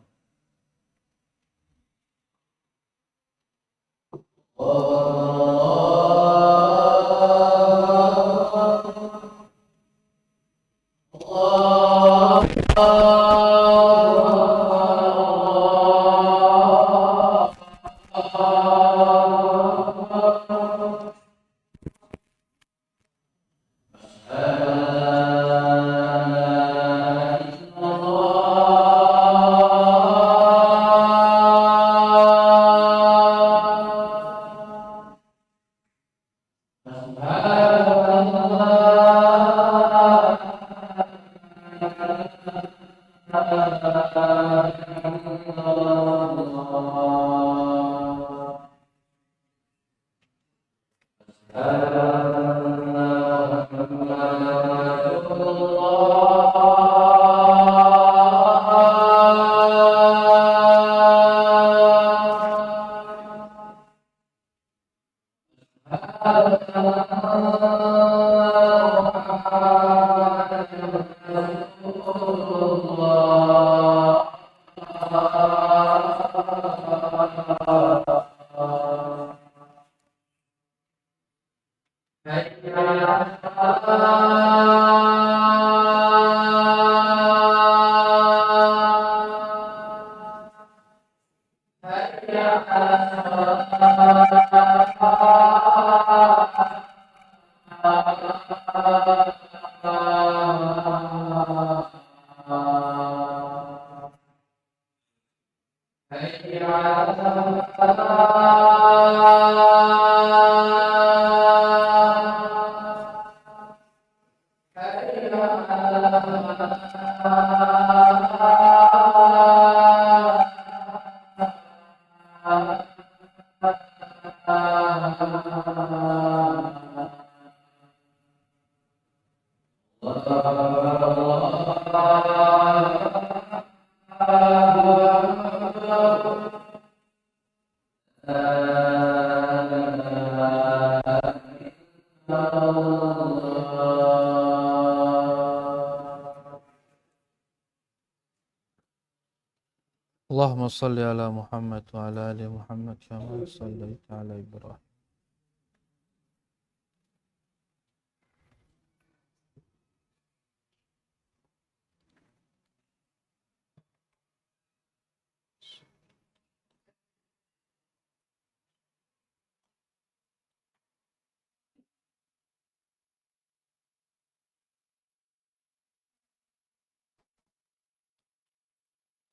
Allahumma salli ala Muhammad wa ala ali Muhammad kama sallaita ala Ibrahim.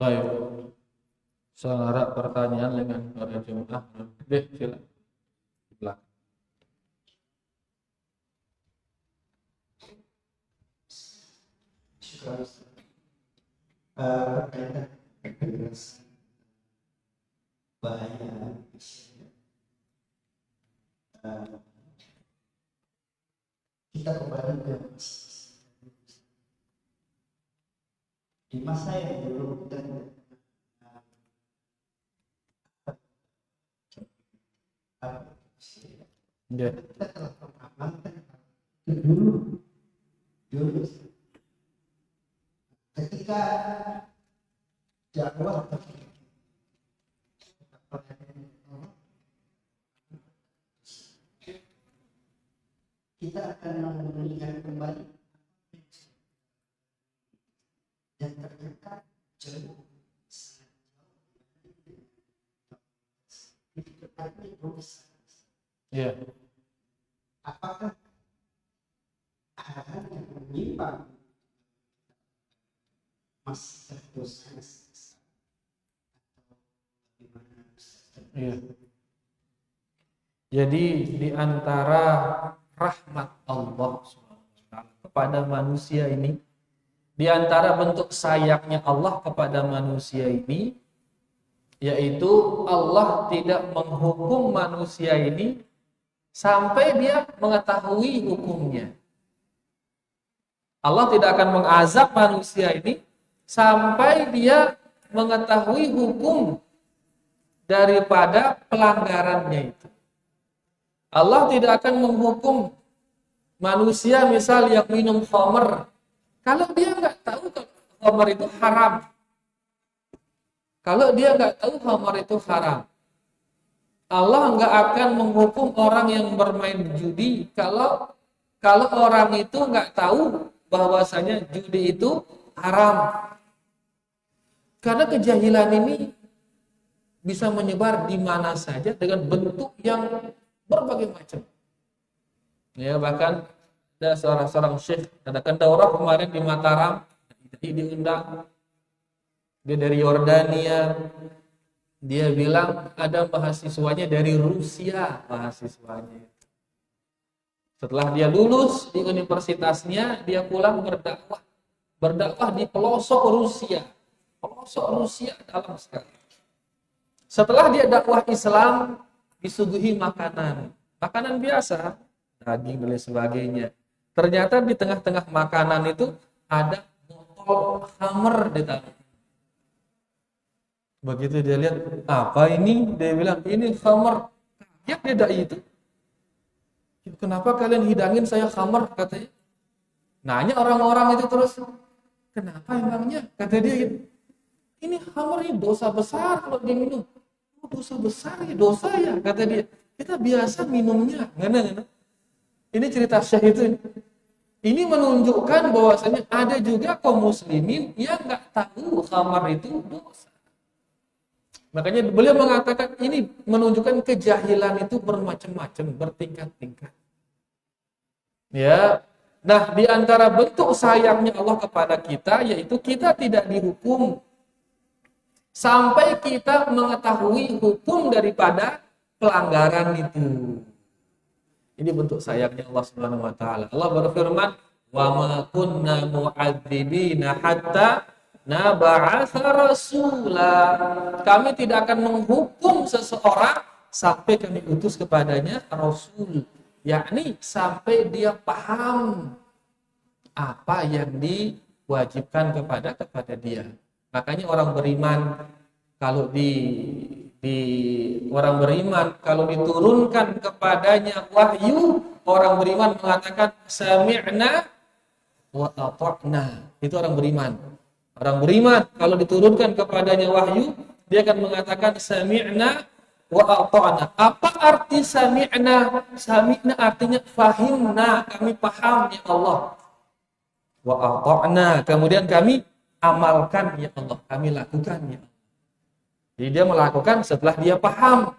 Baik. Saya harap pertanyaan dengan para jemaah. Silakan. Di belakang. Berkaitan dengan bahaya kita kembali ke di masa yang dulu kita kita telah mengamalkan dulu ketika dakwah kita akan melihat kembali dan terdekat jauh itu tetapi dosa. Ya. Apakah hal yang menyimpang masih dosa atau bagaimana? Iya. Jadi di antara rahmat Allah SWT kepada manusia ini, di antara bentuk sayangnya Allah kepada manusia ini, yaitu Allah tidak menghukum manusia ini sampai dia mengetahui hukumnya. Allah tidak akan mengazab manusia ini sampai dia mengetahui hukum daripada pelanggarannya itu. Allah tidak akan menghukum manusia misal yang minum khamr kalau dia nggak tahu kalau khamr itu haram. Kalau dia nggak tahu khamr itu haram. Allah nggak akan menghukum orang yang bermain judi kalau orang itu nggak tahu bahwasanya judi itu haram. Karena kejahilan ini bisa menyebar di mana saja dengan bentuk yang berbagai macam. Ya, bahkan ada seorang syekh adakan daurah kemarin di Mataram, diundang. Dia dari Yordania. Dia bilang ada mahasiswanya dari Rusia, mahasiswanya. Setelah dia lulus di universitasnya, dia pulang berdakwah di pelosok Rusia. pelosok Rusia dalam sekali. Setelah dia dakwah Islam, disuguhi makanan biasa, daging dan lain sebagainya. Ternyata di tengah-tengah makanan itu ada botol khamr ditaruh. Begitu dia lihat, apa ini? Dia bilang, ini khamr. Kaget dia dai itu. Kenapa kalian hidangin saya khamr, katanya. Nanya orang-orang itu terus, kenapa emangnya? Kata dia, ini khamr ini dosa besar kalau diminum. Oh, dosa besar ya, dosa ya, kata dia. Kita biasa minumnya. Ngana. Ini cerita Syekh itu. Ini menunjukkan bahwasanya ada juga kaum muslimin yang nggak tahu khamar itu dosa. Makanya beliau mengatakan ini menunjukkan kejahilan itu bermacam-macam, bertingkat-tingkat. Ya. Nah, di antara bentuk sayangnya Allah kepada kita yaitu kita tidak dihukum sampai kita mengetahui hukum daripada pelanggaran itu. Ini bentuk sayangnya Allah Subhanahu wa taala. Allah berfirman, "Wa ma kunna mu'adzibina hatta nab'atsa rasula." Kami tidak akan menghukum seseorang sampai kami utus kepadanya rasul, yakni sampai dia paham apa yang diwajibkan kepada dia. Makanya orang beriman kalau orang beriman kalau diturunkan kepadanya wahyu, orang beriman mengatakan sami'na wa ata'na. Itu orang beriman. Orang beriman kalau diturunkan kepadanya wahyu, dia akan mengatakan sami'na wa ata'na. Apa arti sami'na? Sami'na artinya fahimna, kami paham ya Allah. Wa ata'na, kemudian kami amalkan ya Allah, kami lakukan ya Allah. Jadi dia melakukan setelah dia paham.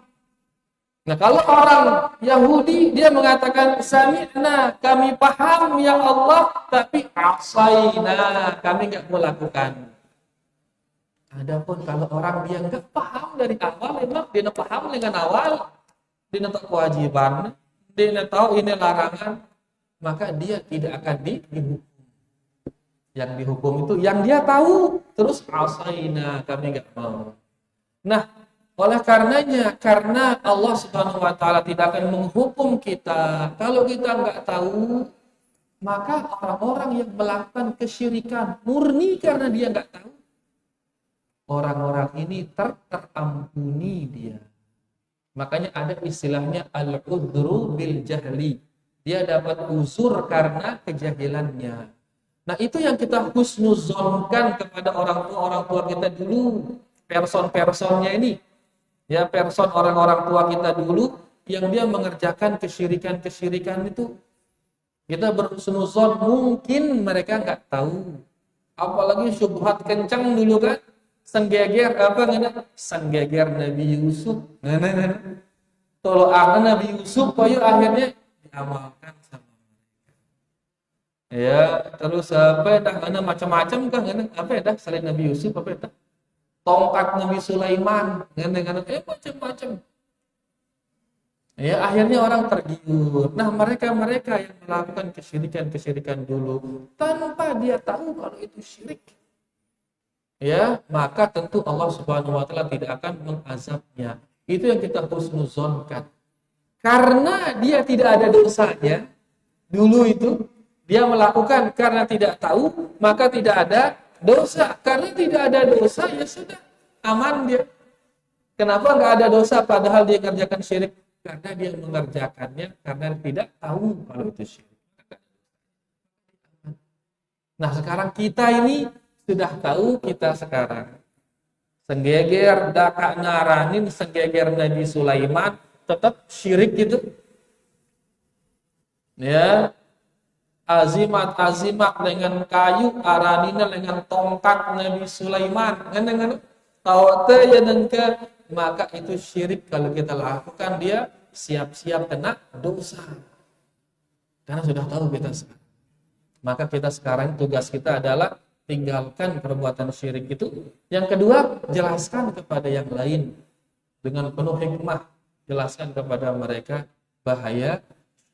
Nah, kalau orang Yahudi dia mengatakan sami'na, kami paham ya Allah, tapi asaina, kami enggak melakukan. Adapun kalau orang dia enggak paham dari awal, memang dia enggak paham dengan awal, dia enggak tahu kewajiban, dia enggak tahu ini larangan, maka dia tidak akan dihukum. Yang dihukum itu yang dia tahu, terus asaina, kami enggak mau. Nah, oleh karenanya, karena Allah Subhanahu wa taala tidak akan menghukum kita kalau kita enggak tahu, maka orang-orang yang melakukan kesyirikan murni karena dia enggak tahu, orang-orang ini terampuni dia. Makanya ada istilahnya al-udhru bil jahli. Dia dapat uzur karena kejahilannya. Nah, itu yang kita husnuzonkan kepada orang tua kita dulu. Person-personnya ini, ya person orang-orang tua kita dulu yang dia mengerjakan kesyirikan itu, kita berhusnuzon mungkin mereka nggak tahu, apalagi syubhat kencang dulu kan, senggeger senggeger Nabi Yusuf, tolong Nabi Yusuf, koyo akhirnya diamalkan sama mereka. Ya, terus apa dah macam-macam kan, apa dah selain Nabi Yusuf apa dah? Tongkat Nabi Sulaiman, macam-macam. Ya, akhirnya orang tergiur. Nah, mereka yang melakukan kesyirikan dulu tanpa dia tahu kalau itu syirik, ya, maka tentu Allah Subhanahu wa taala tidak akan mengazabnya. Itu yang kita husnuzonkan. Karena dia tidak ada dosanya, dulu itu dia melakukan karena tidak tahu, maka tidak ada dosa. Karena tidak ada dosa, ya sudah, aman dia. Kenapa nggak ada dosa padahal dia kerjakan syirik? Karena dia mengerjakannya karena tidak tahu kalau itu syirik. Nah, sekarang kita ini sudah tahu, kita sekarang senggeger daka naranin, senggeger Nabi Sulaiman, tetap syirik gitu. Ya, azimat dengan kayu, aranina dengan tongkat Nabi Sulaiman, dengan tawate ya dengke, maka itu syirik. Kalau kita lakukan, dia siap-siap kena dosa. Karena sudah tahu kita sekarang. Maka kita sekarang tugas kita adalah tinggalkan perbuatan syirik itu. Yang kedua, jelaskan kepada yang lain dengan penuh hikmah, jelaskan kepada mereka bahaya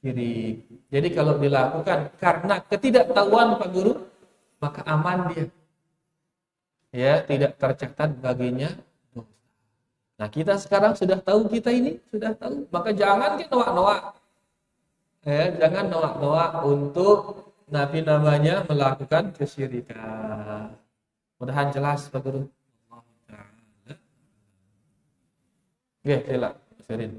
syirik. Jadi kalau dilakukan karena ketidaktahuan Pak Guru, maka aman dia. ya tidak tercatat baginya dosa. Nah, kita sekarang sudah tahu, kita ini sudah tahu, maka jangan kita noak-noak. Ya, jangan noak-noak untuk nabi namanya melakukan kesyirikan. Mudahan jelas Pak Guru. Allah Ta'ala. Oke, sila, Firin.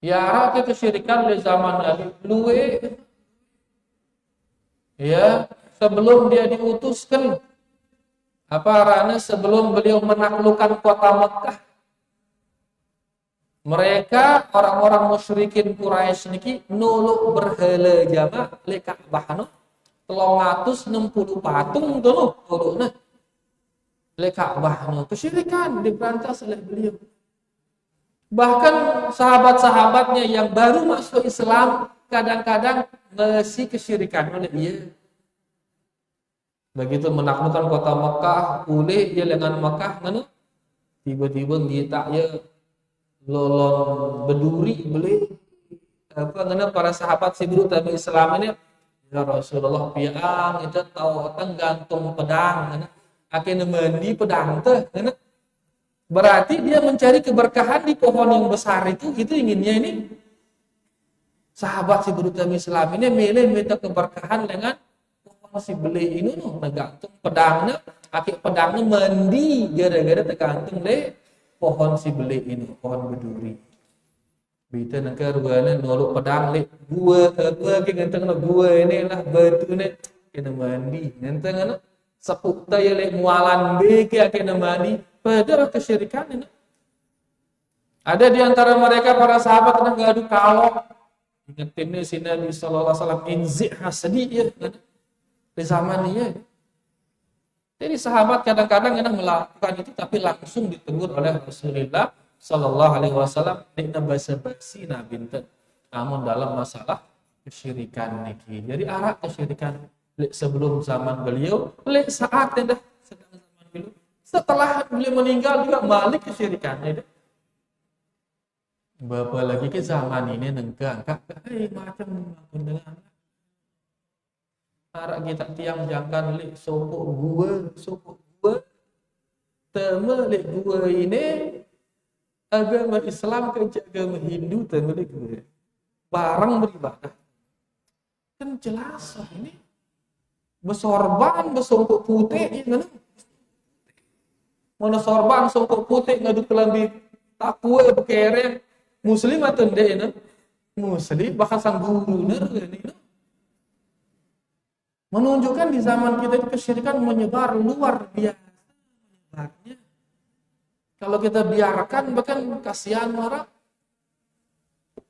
Ya, arah kesyirikan di zaman Nabi luwe, ya, sebelum dia diutuskan, apa arahnya sebelum beliau menaklukkan kota Mekah, mereka orang-orang musyrikin Quraisy niki nuluk berhala jama le Ka'bah no 360 patung tuh nulukna le Ka'bah no kesyirikan diberantas oleh beliau. Bahkan sahabat-sahabatnya yang baru masuk Islam kadang-kadang masih kesyirikan oleh dia. Begitu menaklukkan kota Mekah, ulih dia dengan Mekah ngono, tiba-tiba ngita ya lolong beduri beli apa ngena para sahabat si guru tabi Islam ini ya Rasulullah piang itu tahu tenggantung pedang ngena akhirnya mandi pedang teh ngena. Berarti dia mencari keberkahan di pohon yang besar itu inginnya ini. Sahabat si guru tabi Islam ini minta keberkahan dengan pohon si beli ini noh negantung pedangnya, akhir pedangnya mandi gara-gara tergantung deh pohon si beli ini, pohon beduri. Bita nangka ruana noluk pedang le gua apa ke ngenteng lo gua ini lah batu ne kena mandi ngenteng ana sepuk taya le mualan be ke kena mandi pada kesyirikan ini. Ada di antara mereka para sahabat yang ngadu kalau ingetin ni si Nabi sallallahu alaihi wasallam inzi hasadi ya di zaman dia. Jadi sahabat kadang-kadang enak melakukan itu tapi langsung ditegur oleh Rasulullah sallallahu alaihi wasallam nek basa-basi nabi enten. Namun dalam masalah kesyirikan niki. Jadi arah kesyirikan sebelum zaman beliau, saat dah sedang zaman beliau. Setelah beliau meninggal juga balik kesyirikannya. Bapak lagi ke zaman ini nengkang macam dengan arak kita tiang jangkan lek sopok gua tema lek gua ini agama Islam ke agama Hindu tema lek gua barang beribadah kan jelas lah ini besorban besongkok putih ini mana sorban songkok putih ngadu kelambi takwa bekereng muslim atau ndek muslim bahkan sang guru ini menunjukkan di zaman kita itu kesyirikan menyebar luar biasa menyebarnya. Kalau kita biarkan bahkan kasihan orang,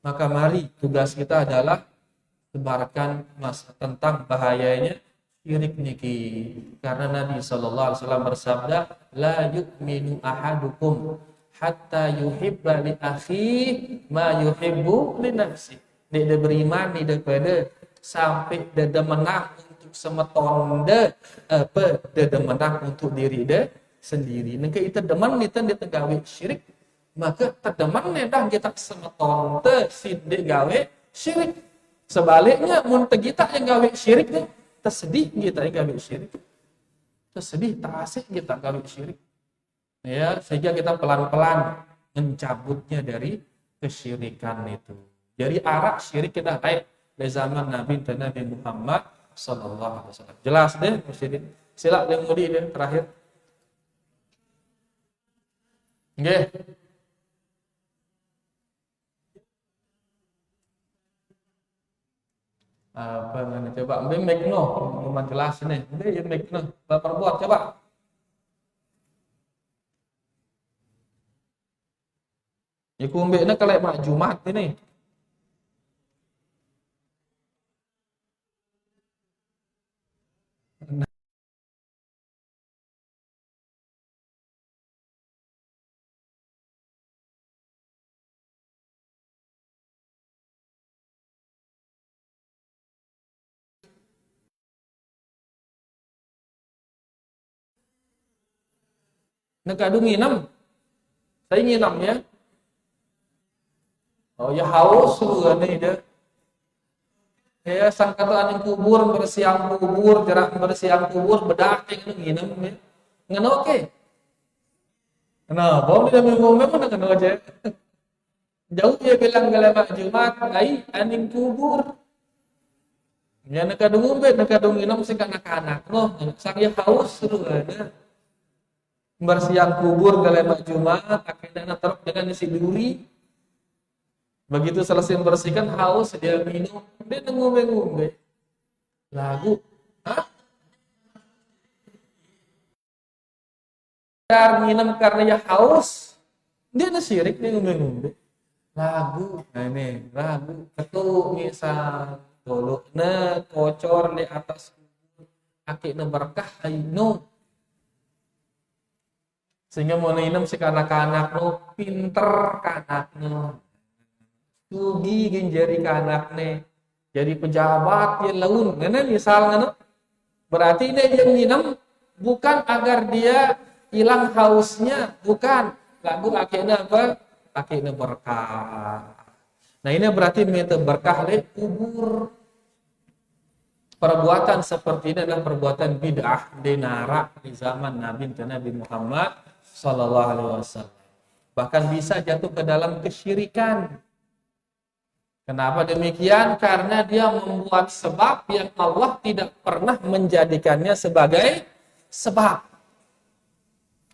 maka mari tugas kita adalah sebarkan tentang bahayanya syirik niki. Karena Nabi sallallahu alaihi wasallam bersabda, la yu'minu ahadukum hatta yuhibba li akhihi ma yuhibbu li nafsihi. Dia beriman ni daripada sampai dia menang semeton de menang untuk diri de sendiri. Nengke itu demen itu dia gawe syirik, maka terdemen dah kita semeton te sinde gawe syirik. Sebaliknya mun kita yang gawe syirik nih, tersedih kita yang gawe syirik. Tersedih tak asik kita gawe syirik. Ya, sehingga kita pelan-pelan mencabutnya dari kesyirikan itu. Jadi arah syirik kita naik dari zaman Nabi dan Nabi Muhammad sallallahu alaihi wasallam. Jelas deh, Musyirin. Sila lemudi deh terakhir. Nggih. Apa namanya coba ambil mic no, memang jelas nih. Ambil mic no. Bapak buat coba. Iku mbekna kalau mak Jumat ini. Nekadu nginam. Saya nginam ya. Oh ya haus lu nih dia. Ya sangkata aning kubur bersiang kubur jarak bersiang kubur bedak yang nginem ya ngan oke nah bom dia ngomong mana kan aja jauh dia bilang galama Jumat ai aning kubur ya nakadung nginum si anak-anak no sang ya haus seru ada bersiang kubur galama Jumat akhirnya terus dengan isi duri. Begitu selesai membersihkan haus dia minum, dia ngombe-ngombe. Lagu, hah? Dar minum karena ya haus, dia syirik dia ngombe-ngombe. Lagu, nah ini lagu ketuk misal dulu, kocor di atas kaki berkah aino. Sehingga mau minum si kanak-kanak no pinter kanaknya. Tugi genjari ke anaknya jadi pejabat ya laun ngana misal ngana berarti dia yang minum bukan agar dia hilang hausnya bukan lagu akhirnya apa akhirnya berkah nah ini berarti minta berkah le kubur perbuatan seperti ini adalah perbuatan bid'ah dinara di zaman Nabi Muhammad sallallahu alaihi wasallam bahkan bisa jatuh ke dalam kesyirikan. Kenapa demikian? Karena dia membuat sebab yang Allah tidak pernah menjadikannya sebagai sebab.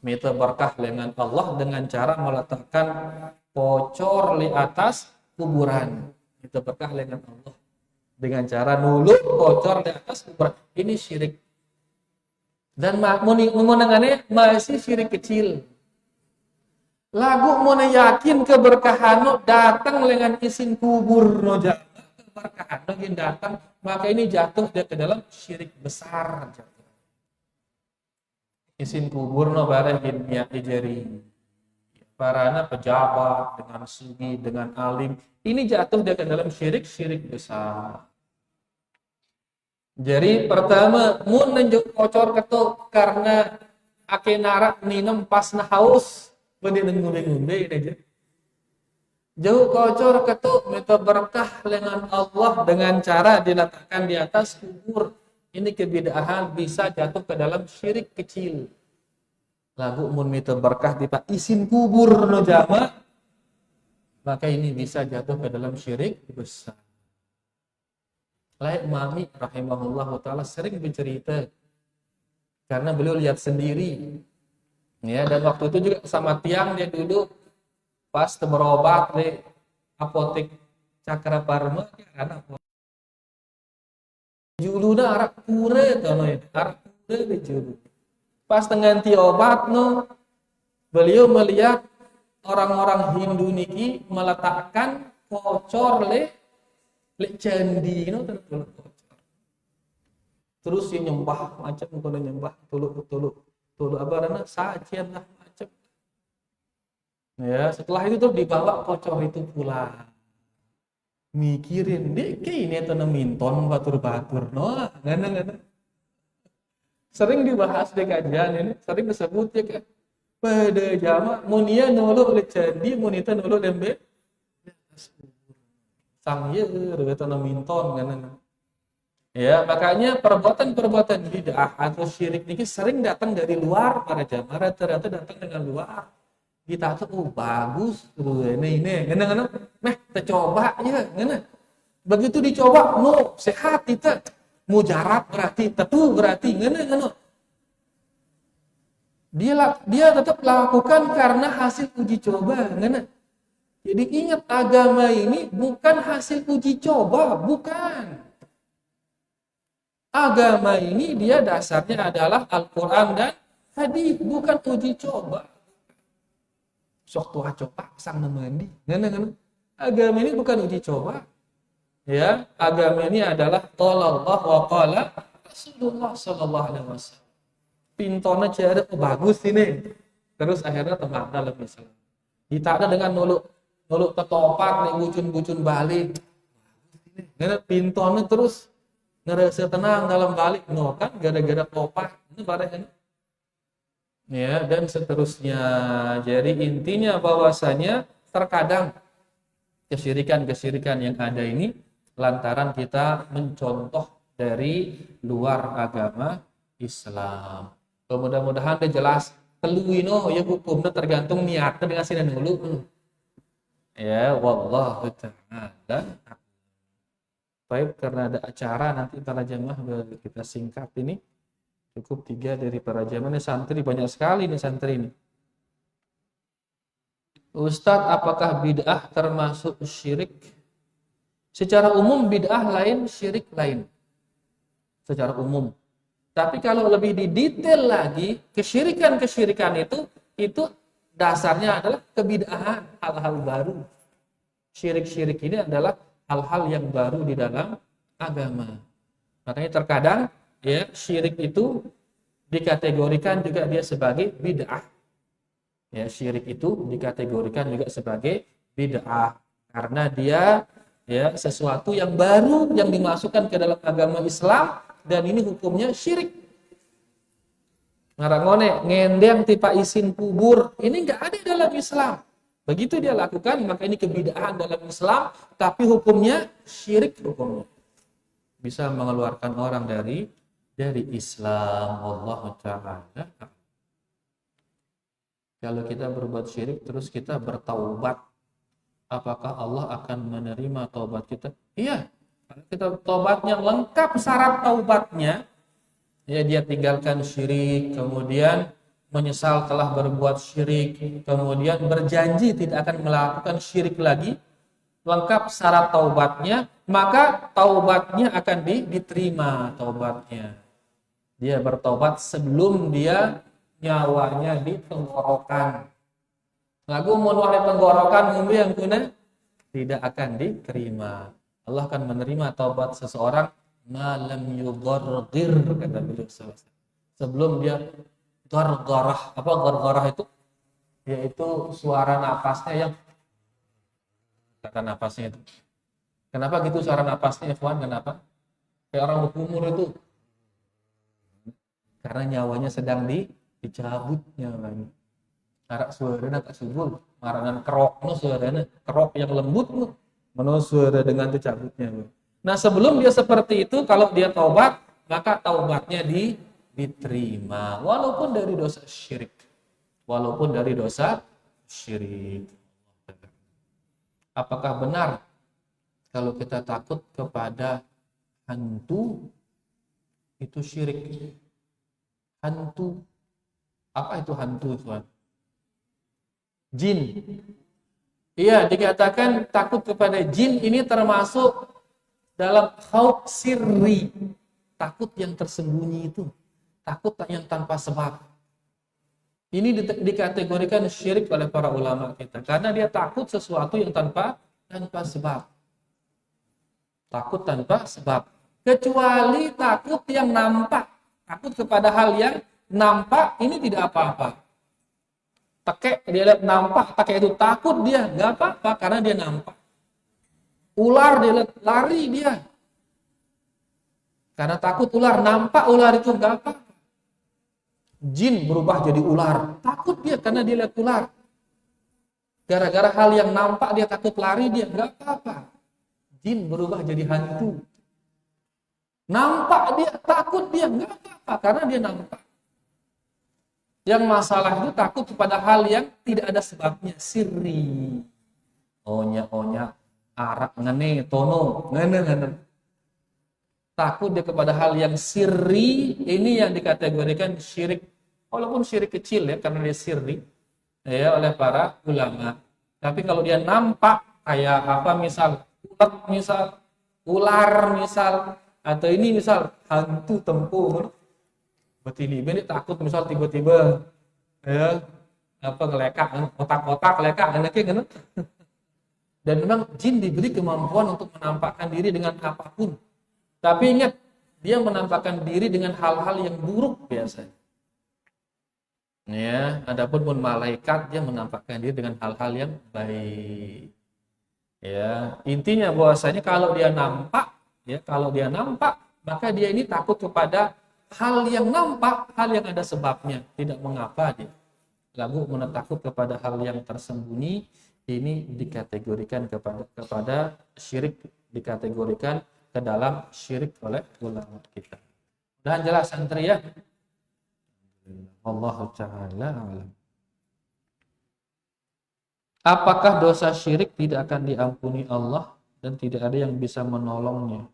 Minta berkah dengan Allah dengan cara meletakkan pocor di atas kuburan. Minta berkah dengan Allah dengan cara nuluk pocor di atas kuburan. Ini syirik. Dan mengenai masih syirik kecil. Lagu mau yakin keberkahan datang dengan isin kubur no keberkahan yang datang maka ini jatuh dia ke dalam syirik besar jatuh. Isin kubur no barang niat dijari parana pejabat dengan sugi dengan alim ini jatuh dia ke dalam syirik besar. Jadi pertama mun nunjuk kocor ketuk karena ake narak minum pas na haus benih ngumbe-ngumbe aja. Jauh kocor ketuk minta berkah dengan Allah dengan cara diletakkan di atas kubur. Ini kebid'ahan bisa jatuh ke dalam syirik kecil. Lagu mun minta berkah di isin kubur no jama maka ini bisa jatuh ke dalam syirik besar. Laik Mami rahimahullah taala sering bercerita karena beliau lihat sendiri. Ya, dan waktu itu juga sama tiang dia duduk pas berobat di apotek Cakraparma karena juluna arak pure tono arak pure di julu. Pas tengganti obat no beliau melihat orang-orang Hindu niki meletakkan kocor le candi no terus terus dia nyembah macam kono nyembah tuluk apa namanya sajian lah macam ya setelah itu tuh dibawa kocor itu pulang mikirin deh kayak ini tuh minton batur no ngana sering dibahas di kajian ini sering disebut ya kan pada jama munia nolo oleh candi munita nolo lembe sang ye reta minton ngana ya, makanya perbuatan-perbuatan bid'ah atau syirik ini sering datang dari luar para jamaah, ternyata datang dengan luar. Kita tuh bagus, ini, kita coba ya, begitu dicoba, no sehat kita, mujarab berarti, tetu berarti, dia tetap lakukan karena hasil uji coba, Jadi ingat agama ini bukan hasil uji coba, bukan. Agama ini dia dasarnya adalah Al-Quran dan hadis, bukan uji coba. Sok tua coba sang nemandi. Agama ini bukan uji coba. Ya, agama ini adalah qala Allah wa qala Rasulullah sallallahu alaihi wasallam. Pintona cara bagus ini. Terus akhirnya teman dalam misalnya. Kita ada dengan nuluk ketopak nih bucun-bucun balik. Pintona terus ngerasa tenang dalam balik kan gara-gara topak ini barang ya dan seterusnya. Jadi intinya bahwasanya terkadang kesyirikan yang ada ini lantaran kita mencontoh dari luar agama Islam. Mudah-mudahan dia jelas. Teluino ya hukumnya tergantung niatnya dengan sini dulu. Ya, wallahu ta'ala. Baik, karena ada acara nanti para jamaah kita singkat ini. Cukup 3 dari para jamaah. Ini santri banyak sekali nih santri ini. Ustadz, apakah bid'ah termasuk syirik? Secara umum bid'ah lain, syirik lain. Secara umum. Tapi kalau lebih didetail lagi, kesyirikan itu dasarnya adalah kebid'ahan, hal-hal baru. Syirik-syirik ini adalah hal-hal yang baru di dalam agama. Makanya terkadang ya syirik itu dikategorikan juga dia sebagai bid'ah. Ya, syirik itu dikategorikan juga sebagai bid'ah karena dia ya sesuatu yang baru yang dimasukkan ke dalam agama Islam dan ini hukumnya syirik. Ngarangone ngendeng tipa isin kubur ini enggak ada dalam Islam. Begitu dia lakukan maka ini kebid'ahan dalam Islam tapi hukumnya syirik hukumnya. Bisa mengeluarkan orang dari Islam. Allah Ta'ala. Kalau kita berbuat syirik terus kita bertaubat, apakah Allah akan menerima taubat kita? Iya. Kalau kita taubatnya lengkap syarat taubatnya, ya dia tinggalkan syirik, kemudian menyesal telah berbuat syirik, kemudian berjanji tidak akan melakukan syirik lagi, lengkap syarat taubatnya, maka taubatnya akan diterima taubatnya. Dia bertaubat sebelum dia nyawanya di tenggorokan. Lagu mun wahai tenggorokan ngombe yang kuna tidak akan diterima. Allah akan menerima taubat seseorang malam yugharghir kata beliau selesai. Sebelum dia gargarah. Apa gargarah itu? Yaitu suara napasnya yang kata napasnya itu. Kenapa gitu suara napasnya, Ikhwan? Kenapa? Kayak orang berumur itu. Karena nyawanya sedang dicabut nyawanya. Arak suaranya tak subul, marangan kerokno suaranya, kerok yang lembut menurut suara dengan dicabutnya. Nah, sebelum dia seperti itu kalau dia taubat, maka taubatnya diterima walaupun dari dosa syirik. Walaupun dari dosa syirik. Apakah benar kalau kita takut kepada hantu itu syirik? Hantu. Apa itu hantu, Tuhan? Jin. Iya, dikatakan takut kepada jin ini termasuk dalam khauf sirri. Takut yang tersembunyi itu. Takut yang tanpa sebab. Ini dikategorikan syirik oleh para ulama kita. Karena dia takut sesuatu yang tanpa sebab. Takut tanpa sebab. Kecuali takut yang nampak. Takut kepada hal yang nampak ini tidak apa-apa. Tekek dia lihat nampak, tekek itu takut dia, nggak apa-apa karena dia nampak. Ular dia lihat lari dia. Karena takut ular, nampak ular itu nggak apa-apa. Jin berubah jadi ular, takut dia karena dia lihat ular. Gara-gara hal yang nampak dia takut lari dia, nggak apa-apa. Jin berubah jadi hantu. Nampak dia, takut dia, nggak apa-apa karena dia nampak. Yang masalah itu takut kepada hal yang tidak ada sebabnya, sirri. Onya, arak, ngene, tono, ngene. Takut dia kepada hal yang sirri, ini yang dikategorikan syirik. Walaupun syirik kecil ya, karena dia sirri, ya oleh para ulama. Tapi kalau dia nampak, kayak apa misal, ular misal, atau ini misal, hantu tempur, betini ini takut misal tiba-tiba ya apa ngelekak otak-otak lekak enaknya kan. Dan memang jin diberi kemampuan untuk menampakkan diri dengan apapun. Tapi ingat dia menampakkan diri dengan hal-hal yang buruk biasanya. Ya, adapun pun malaikat dia menampakkan diri dengan hal-hal yang baik. Ya, intinya bahwasanya kalau dia nampak maka dia ini takut kepada hal yang nampak, hal yang ada sebabnya, tidak mengapa dia. Lalu takut kepada hal yang tersembunyi, ini dikategorikan kepada syirik dikategorikan ke dalam syirik oleh ulama kita. Mudah jelas santri ya. Wallahu ta'ala a'lam. Apakah dosa syirik tidak akan diampuni Allah dan tidak ada yang bisa menolongnya?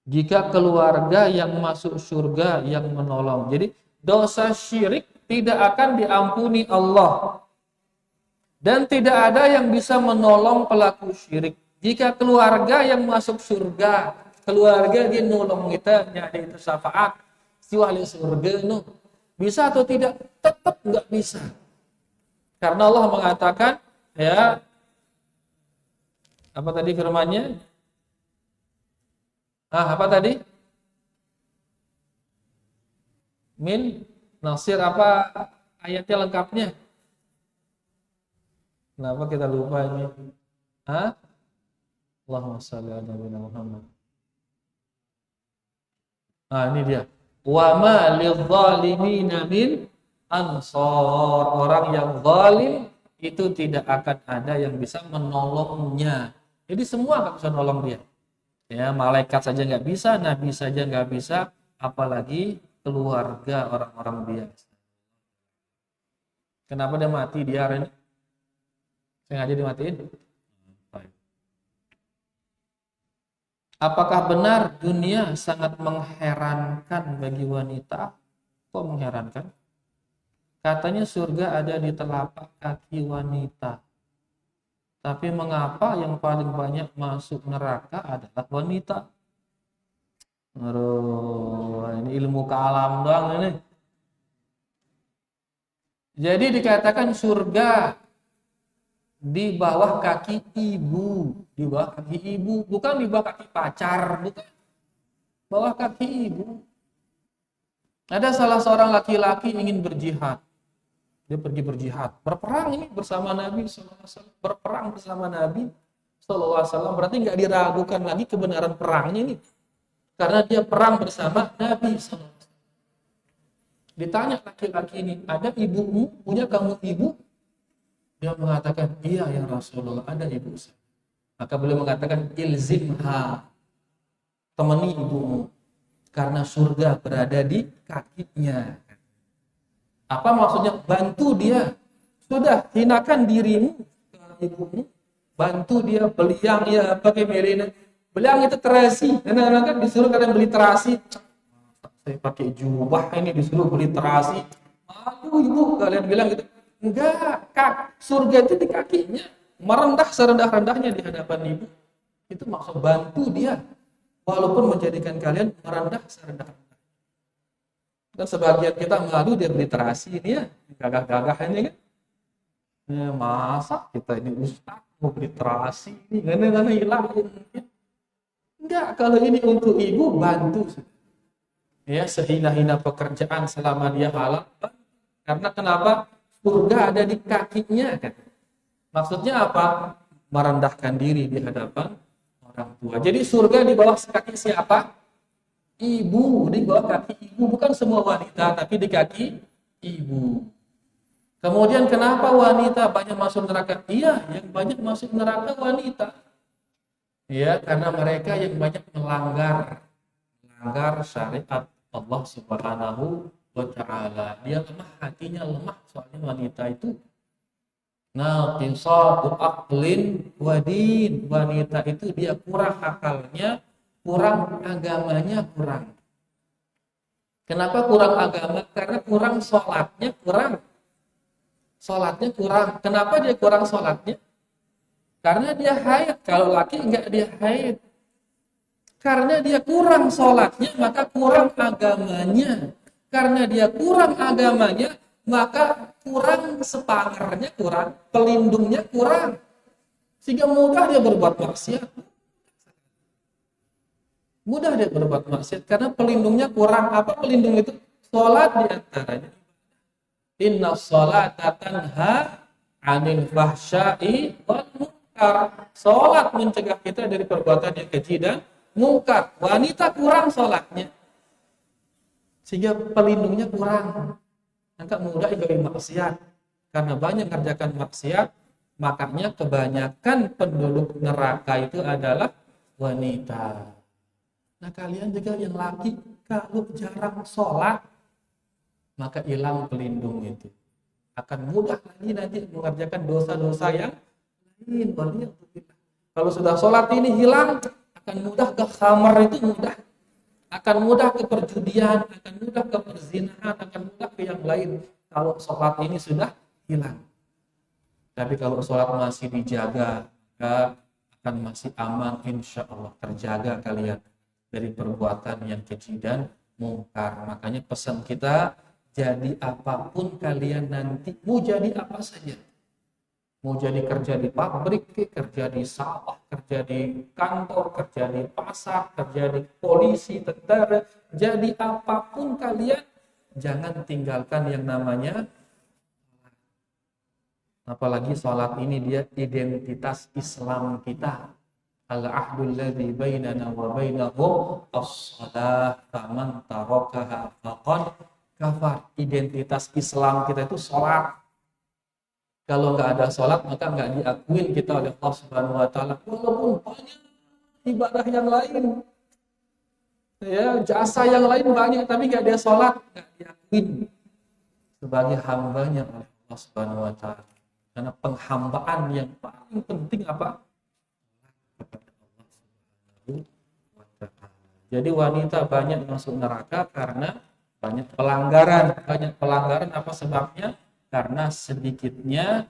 Jika keluarga yang masuk surga yang menolong. Jadi dosa syirik tidak akan diampuni Allah. Dan tidak ada yang bisa menolong pelaku syirik. Jika keluarga yang masuk surga, keluarga dia nolong kita, ada itu syafaat, si wali surga no. Bisa atau tidak? Tetap nggak bisa. Karena Allah mengatakan, ya, apa tadi firman-Nya? Apa tadi? Min Nasir, apa ayatnya lengkapnya? Kenapa kita lupa ini? Allahumma shalli ala nabiyina Muhammad. Ini dia. Wa ma lidh-dhalimina min ansor. Orang yang zalim itu tidak akan ada yang bisa menolongnya. Jadi semua nggak bisa nolong dia. Ya, malaikat saja nggak bisa, nabi saja nggak bisa, apalagi keluarga orang-orang biasa. Kenapa dia mati dia hari ini? Sengaja dimatiin? Apakah benar dunia sangat mengherankan bagi wanita? Kok mengherankan? Katanya surga ada di telapak kaki wanita. Tapi mengapa yang paling banyak masuk neraka adalah wanita? Aduh, ini ilmu kalam doang ini. Jadi dikatakan surga di bawah kaki ibu, di bawah kaki ibu, bukan di bawah kaki pacar, bukan. Bawah kaki ibu. Ada salah seorang laki-laki ingin berjihad. Dia pergi berjihad, berperang ini bersama Nabi SAW, berperang bersama Nabi SAW, berarti nggak diragukan lagi kebenaran perangnya ini, karena dia perang bersama Nabi SAW. Ditanya laki-laki ini, ada ibumu? Punya kamu ibu? Dia mengatakan, iya ya Rasulullah, ada ibu saya. Maka beliau mengatakan, ilzimha, temani ibumu, karena surga berada di kakinya. Apa maksudnya? Bantu dia. Sudah, hinakan dirimu ke ibumu, bantu dia beliang ya pakai merina. Beliang itu terasi. Kadang-kadang kan disuruh kalian beli terasi. Saya pakai jubah ini disuruh beli terasi. Aduh ibu, kalian bilang gitu. Enggak, surga itu di kakinya. Merendah serendah-rendahnya di hadapan ibu. Itu maksud bantu dia. Walaupun menjadikan kalian merendah serendah-rendahnya. Dan sebagian kita malu dia beli terasi ini ya. Gagah-gagah ini kan. Masa kita ini ustaz mau beli terasi ini. Gana-gana hilang. Enggak, kalau ini untuk ibu bantu. Ya, sehina-hina pekerjaan selama dia halal. Karena kenapa? Surga ada di kakinya kan. Maksudnya apa? Merendahkan diri di hadapan orang tua. Jadi surga di bawah kaki siapa? Ibu, di bawah kaki ibu. Bukan semua wanita, tapi di kaki ibu. Kemudian kenapa wanita banyak masuk neraka? Iya, yang banyak masuk neraka wanita. Ya, karena mereka yang banyak melanggar syariat Allah Subhanahu wa ta'ala. Dia lemah, hatinya lemah, soalnya wanita itu naqisatu aqlin wa din. Wanita itu dia kurang akalnya, kurang agamanya, kurang. Kenapa kurang agama? Karena kurang sholatnya, kurang. Kenapa dia kurang sholatnya? Karena dia haid. Kalau laki enggak dia haid. Karena dia kurang sholatnya, maka kurang agamanya. Karena dia kurang agamanya, maka kurang sepangarnya, kurang pelindungnya, kurang. Sehingga mudah dia berbuat maksiat. Karena pelindungnya kurang. Apa pelindung itu? Sholat diantaranya. Inna sholata tanha 'anil fahsya'i wal munkar. Sholat mencegah kita dari perbuatan yang keji dan munkar. Wanita kurang sholatnya, sehingga pelindungnya kurang. Maka mudah ikut maksiat. Karena banyak mengerjakan maksiat, makanya kebanyakan penduduk neraka itu adalah wanita. Nah kalian juga yang laki kalau jarang sholat maka hilang pelindung itu. Akan mudah lagi nanti mengerjakan dosa-dosa yang lain. Waliyadzubillah. Kalau sudah sholat ini hilang, akan mudah ke khamar itu mudah. Akan mudah ke perjudian, akan mudah ke perzinahan, akan mudah ke yang lain. Kalau sholat ini sudah hilang. Tapi kalau sholat masih dijaga, maka akan masih aman, insya Allah terjaga kalian dari perbuatan yang keji dan mungkar. Makanya pesan kita, jadi apapun kalian nanti, mau jadi apa saja. Mau jadi kerja di pabrik, kerja di sawah, kerja di kantor, kerja di pasar, kerja di polisi, tentara, jadi apapun kalian, jangan tinggalkan yang namanya. Apalagi sholat ini dia identitas Islam kita. Al-ahdul ladzi bainana wa bainahum as-shalah faman tarakaha faqad kafar. Identitas Islam kita itu sholat. Kalau nggak ada sholat maka nggak diakuin kita oleh Allah Subhanahu wa taala. Walaupun banyak ibadah yang lain. Ya, jasa yang lain banyak tapi nggak ada sholat, nggak diakuin sebagai hambanya oleh Allah Subhanahu wa taala. Karena penghambaan yang paling penting apa? Kepada Allah Subhanahu wa taala. Jadi wanita banyak masuk neraka karena banyak pelanggaran. Banyak pelanggaran apa sebabnya? Karena sedikitnya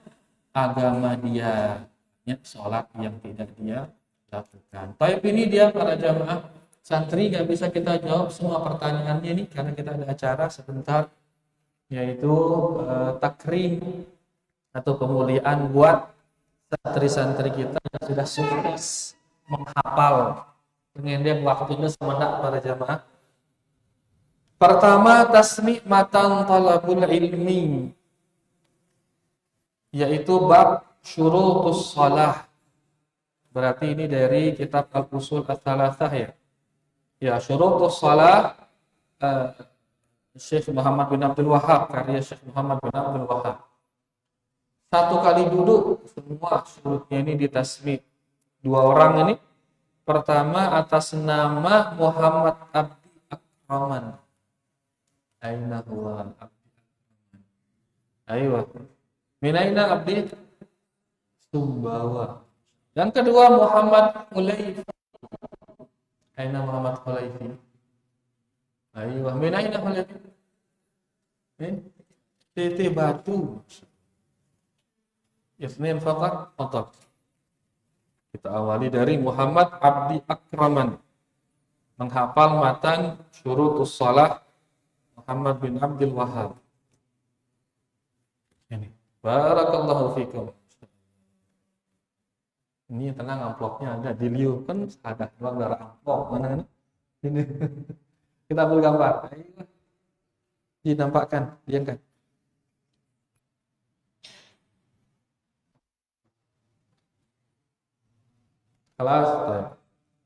agama dia, banyak sholat yang tidak dia lakukan. Tapi ini dia para jamaah santri, nggak bisa kita jawab semua pertanyaannya ini karena kita ada acara sebentar, yaitu takrim atau kemuliaan buat santri-santri kita yang sudah sukses menghafal. Pengendek waktunya semendak para jamaah. Pertama, tasmimatan talabul ilmi, yaitu bab syurutus shalah. Berarti ini dari kitab Al-Usul Ats-Tsalatsah ya. Ya, syurutus shalah Syekh Muhammad bin Abdul Wahhab, karya Syekh Muhammad bin Abdul Wahhab. Satu kali duduk semua syurutnya ini ditasmi. Dua orang ini. Pertama atas nama Muhammad Abdi Akraman. Aina huwa Abdi Akraman. Aywa. Minaina Abdi Sumbawa. Yang kedua Muhammad Hulaifi. Aina Muhammad Hulaifi. Aywa. Minaina Hulaifi. Titi Batu. Isnin faqat otak. Kita awali dari Muhammad Abdi Akraman, menghafal matan syurutus shalah Muhammad bin Abdul Wahhab. Ini. Barakallahu fikum. Ini tenang, amplopnya ada, diliupkan ada doang dari amplop mana ini. Kita ambil gambar. Ayo. Dinampakkan, diangkat. Kelas,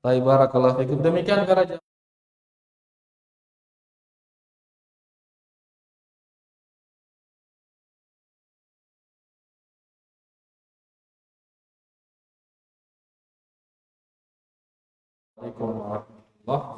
baik, barakallahu fikum. Demikian para jamaah. Assalamualaikum warahmatullahi wabarakatuh.